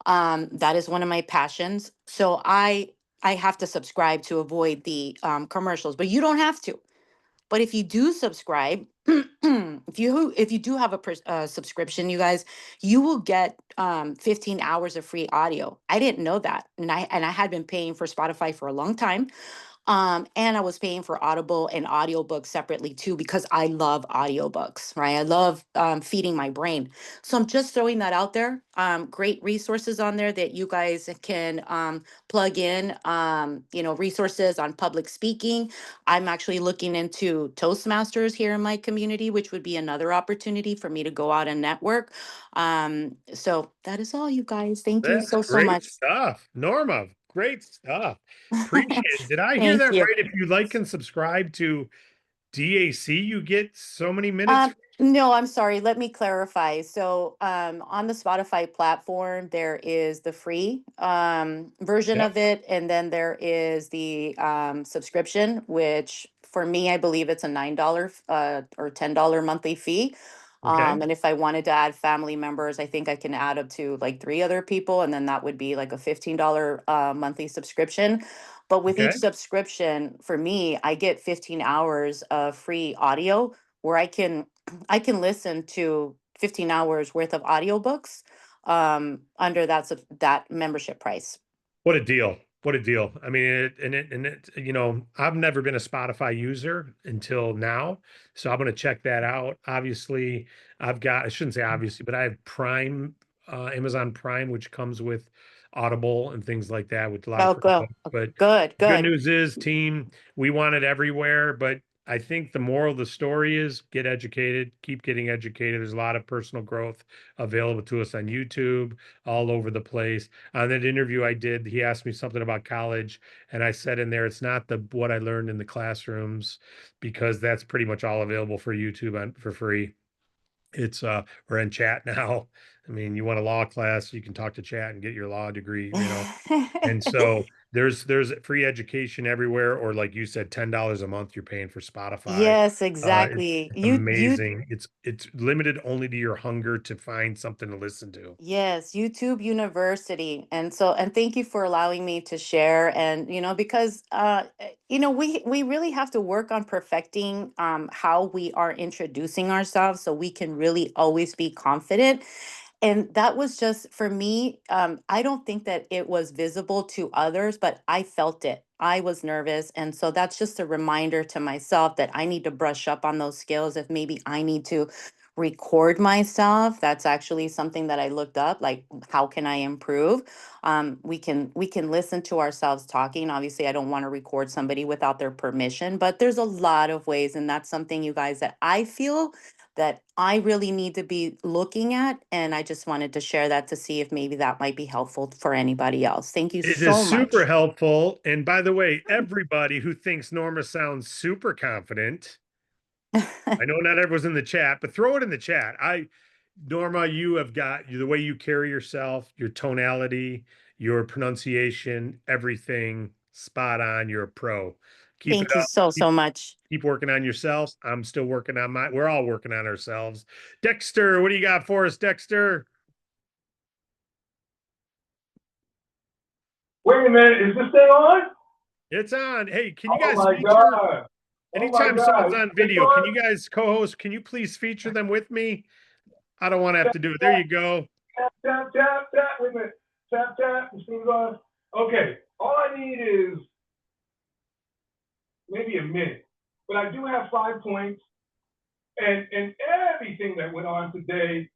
That is one of my passions. So I have to subscribe to avoid the commercials, but you don't have to. But if you do subscribe, if you do have a subscription, you guys, you will get 15 hours of free audio. I didn't know that, and I had been paying for Spotify for a long time. And I was paying for Audible and audiobooks separately too, because I love audiobooks, right? I love feeding my brain. So I'm just throwing that out there. Great resources on there that you guys can plug in, resources on public speaking. I'm actually looking into Toastmasters here in my community, which would be another opportunity for me to go out and network. So that is all, you guys. Thank you That's so great much. stuff. Norma, great stuff. Appreciate it. Did I hear Thank that you. right? If you like and subscribe to DAC, you get so many minutes. No, I'm sorry. Let me clarify. So, on the Spotify platform, there is the free version Yep. of it, and then there is the subscription, which for me, I believe it's a $9 or $10 monthly fee. Okay. And if I wanted to add family members, I think I can add up to like 3 other people, and then that would be like a $15 monthly subscription. But with Okay. each subscription, for me, I get 15 hours of free audio where I can listen to 15 hours worth of audiobooks under that membership price. What a deal. What a deal. I mean, I've never been a Spotify user until now. So I'm going to check that out. Obviously, I shouldn't say obviously, but I have Prime, Amazon Prime, which comes with Audible and things like that with a lot of Oh, free go. books. But Good, the good good. news is, team, we want it everywhere. But I think the moral of the story is get educated, keep getting educated. There's a lot of personal growth available to us on YouTube, all over the place. On that interview I did, he asked me something about college, and I said in there, it's not what I learned in the classrooms, because that's pretty much all available for YouTube for free. It's we're in chat now. I mean, you want a law class, you can talk to chat and get your law degree, And so there's free education everywhere, or like you said, $10 a month you're paying for Spotify. Yes, It's exactly. You amazing. It's limited only to your hunger to find something to listen to. Yes, YouTube University. And thank you for allowing me to share. And, because, we really have to work on perfecting how we are introducing ourselves so we can really always be confident. And that was just for me. I don't think that it was visible to others, but I felt it. I was nervous. And so that's just a reminder to myself that I need to brush up on those skills. If maybe I need to record myself, that's actually something that I looked up, like how can I improve? We can listen to ourselves talking. Obviously, I don't want to record somebody without their permission, but there's a lot of ways. And that's something, you guys, that I feel that I really need to be looking at. And I just wanted to share that to see if maybe that might be helpful for anybody else. Thank you It is so super much. helpful. And by the way, everybody who thinks Norma sounds super confident, I know not everyone's in the chat, but throw it in the chat. Norma, you have got the way you carry yourself, your tonality, your pronunciation, everything spot on. You're a pro. Keep it Thank you up. so, Keep, so much. keep working on yourself. I'm still working on we're all working on ourselves. Dexter, what do you got for us, Dexter? Wait a minute, is this thing on? It's on. Hey, can you Oh guys my feature God. Oh my anytime someone's God. on It's video? Can on? you guys co-host? Can you please feature them with me? I don't want to have to do it. There you go. Tap, tap, tap, tap. Wait a minute. Tap, tap. This thing's on. Okay. All I need is maybe a minute. But I do have 5 points. And everything that went on today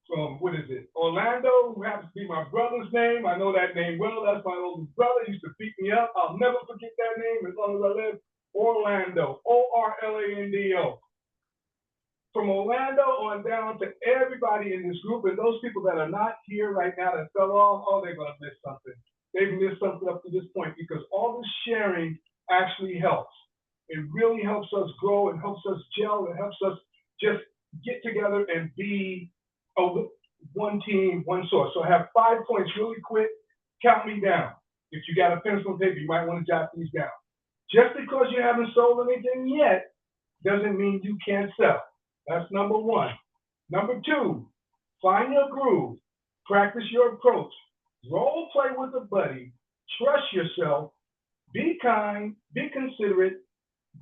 from, what is it, Orlando, who happens to be my brother's name. I know that name well. That's my oldest brother. He used to beat me up. I'll never forget that name as long as I live. Orlando. Orlando. From Orlando on down to everybody in this group, and those people that are not here right now that fell off, oh, they're going to miss something. They've missed something up to this point, because all this sharing actually helps. It really helps us grow and helps us gel and helps us just get together and be one team, one source. So I have 5 points really quick. Count me down. If you got a pencil and paper, you might want to jot these down. Just because you haven't sold anything yet doesn't mean you can't sell. That's number one. Number two, find your groove. Practice your approach. Role play with a buddy. Trust yourself. Be kind. Be considerate.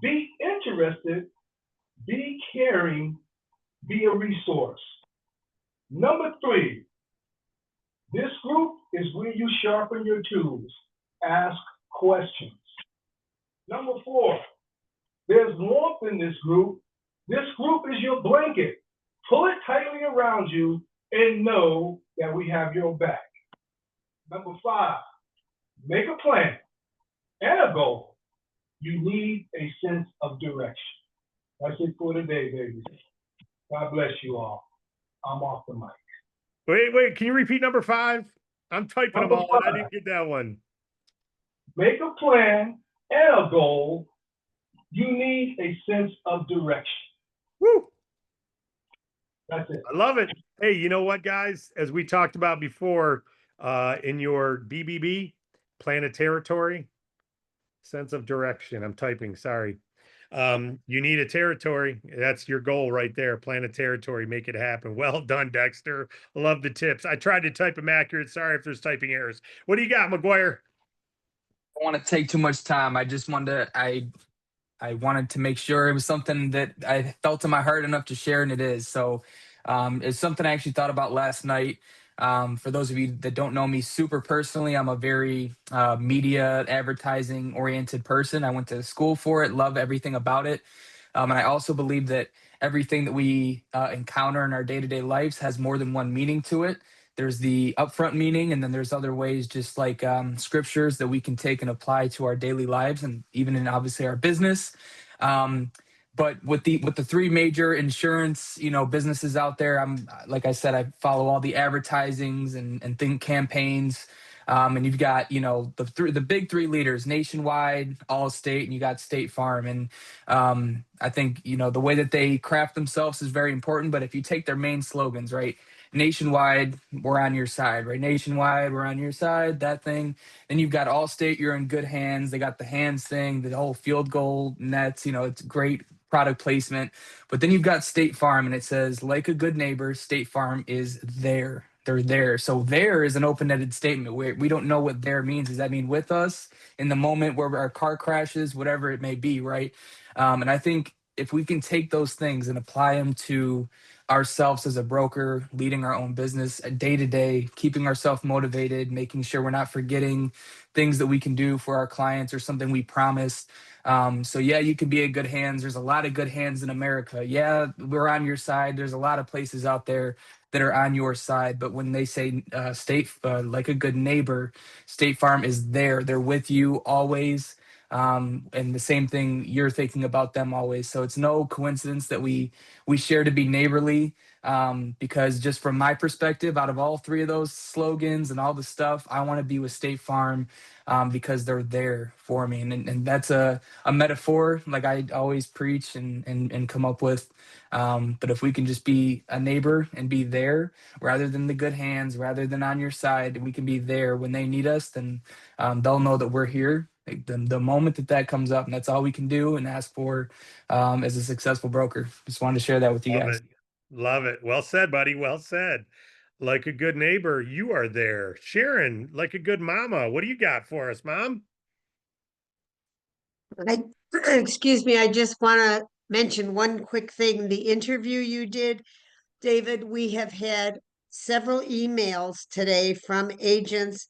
Be interested. be caring, be a resource. Number 3, this group is where you sharpen your tools, ask questions. Number 4, there's warmth in this group. This group is your blanket. Pull it tightly around you and know that we have your back. Number 5, make a plan and a goal. You need a sense of direction. That's it for today, babies. God bless you all. I'm off the mic. Wait, can you repeat number 5? I'm typing them all, and I didn't get that one. Make a plan and a goal. You need a sense of direction. Woo! That's it. I love it. Hey, you know what, guys? As we talked about before, in your BBB, plan a territory, sense of direction. I'm typing, sorry. You need a territory. That's your goal right there. Plan a territory, make it happen. Well done, Dexter. Love the tips. I tried to type them accurate. Sorry if there's typing errors. What do you got, McGuire? I don't want to take too much time. I just wanted to, I wanted to make sure it was something that I felt in my heart enough to share, and it is. So it's something I actually thought about last night. For those of you that don't know me super personally, I'm a very media advertising oriented person. I went to school for it, love everything about it. And I also believe that everything that we encounter in our day-to-day lives has more than one meaning to it. There's the upfront meaning, and then there's other ways, just like scriptures that we can take and apply to our daily lives, and even in obviously our business. But with the 3 major insurance, businesses out there, I'm, like I said, I follow all the advertisings and think campaigns. And you've got, the big 3 leaders: Nationwide, Allstate, and you got State Farm. And I think, the way that they craft themselves is very important. But if you take their main slogans, right? Nationwide, we're on your side, right? Nationwide, we're on your side, that thing. Then you've got Allstate, you're in good hands. They got the hands thing, the whole field goal nets, it's great product placement. But then you've got State Farm, and it says, like a good neighbor, State Farm is there. They're there. So there is an open-ended statement where we don't know what there means. Does that mean with us in the moment where our car crashes, whatever it may be, right? And I think if we can take those things and apply them to ourselves as a broker, leading our own business day to day, keeping ourselves motivated, making sure we're not forgetting things that we can do for our clients or something we promised. So yeah, you can be in good hands. There's a lot of good hands in America. Yeah, we're on your side. There's a lot of places out there that are on your side. But when they say like a good neighbor, State Farm is there. They're with you always. And the same thing, you're thinking about them always. So it's no coincidence that we share to be neighborly, because just from my perspective, out of all 3 of those slogans and all the stuff, I want to be with State Farm, because they're there for me. And that's a metaphor like I always preach and come up with. But if we can just be a neighbor and be there rather than the good hands, rather than on your side, we can be there when they need us, then they'll know that we're here. Like the moment that comes up, and that's all we can do and ask for as a successful broker. Just wanted to share that with you Love guys. it. Love it. Well said, buddy. Well said. Like a good neighbor, you are there. Sharon, like a good mama, what do you got for us, Mom? Excuse me, I just want to mention one quick thing. The interview you did, David, we have had several emails today from agents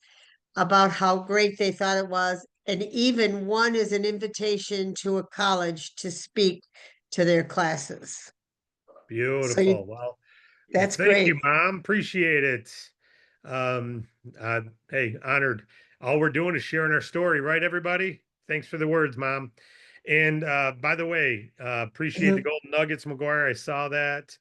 about how great they thought it was. And even one is an invitation to a college to speak to their classes. Beautiful. Well, That's thank you, great. Mom. Appreciate it. Hey, honored. All we're doing is sharing our story, right, everybody? Thanks for the words, Mom. And by the way, appreciate the golden nuggets, McGuire. I saw that.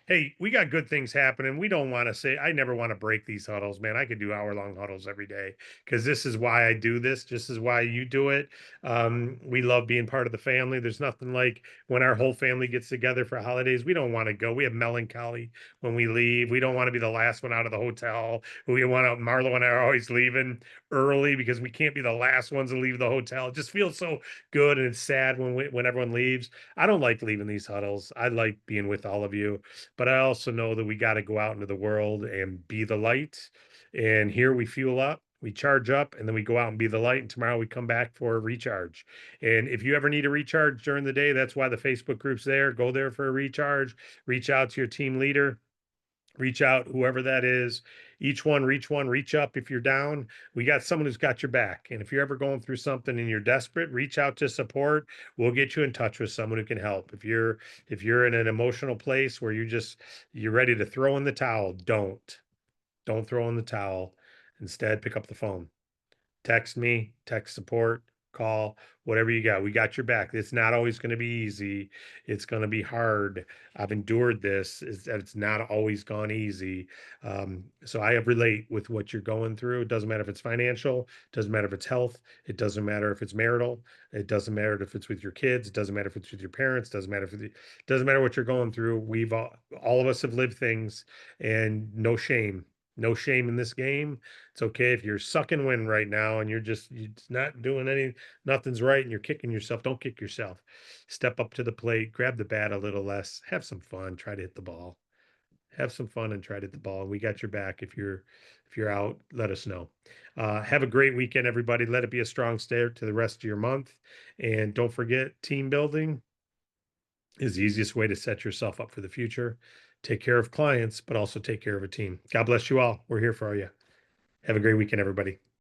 Hey, we got good things happening. We don't want to say, I never want to break these huddles, man. I could do hour-long huddles every day because this is why I do this. This is why you do it. We love being part of the family. There's nothing like when our whole family gets together for holidays. We don't want to go. We have melancholy when we leave. We don't want to be the last one out of the hotel. Marlo and I are always leaving early because we can't be the last ones to leave the hotel. It just feels so good, and it's sad when everyone leaves. I don't like leaving these huddles. I like being with all of you, but I also know that we got to go out into the world and be the light. And here we fuel up We charge up and then we go out and be the light. And tomorrow we come back for a recharge. And if you ever need a recharge during the day, that's why the Facebook group's there. Go there for a recharge. Reach out to your team leader. Reach out, whoever that is. Each one, reach up if you're down. We got someone who's got your back. And if you're ever going through something and you're desperate, reach out to support. We'll get you in touch with someone who can help. If you're in an emotional place where you're ready to throw in the towel, don't throw in the towel. Instead, pick up the phone. Text me, text support, call, whatever you got. We got your back. It's not always going to be easy. It's going to be hard. I've endured this. It's not always gone easy. So I relate with what you're going through. It doesn't matter if it's financial. It doesn't matter if it's health. It doesn't matter if it's marital. It doesn't matter if it's with your kids. It doesn't matter if it's with your parents. It doesn't matter it doesn't matter what you're going through. We've all of us have lived things, and no shame. No shame in this game. It's okay if you're sucking wind right now and you're not doing nothing's right and you're kicking yourself. Don't kick yourself. Step up to the plate, grab the bat a little less, have some fun, try to hit the ball. Have some fun and try to hit the ball. We got your back. If you're out, let us know. Have a great weekend, everybody. Let it be a strong start to the rest of your month. And don't forget, team building is the easiest way to set yourself up for the future. Take care of clients, but also take care of a team. God bless you all. We're here for you. Have a great weekend, everybody.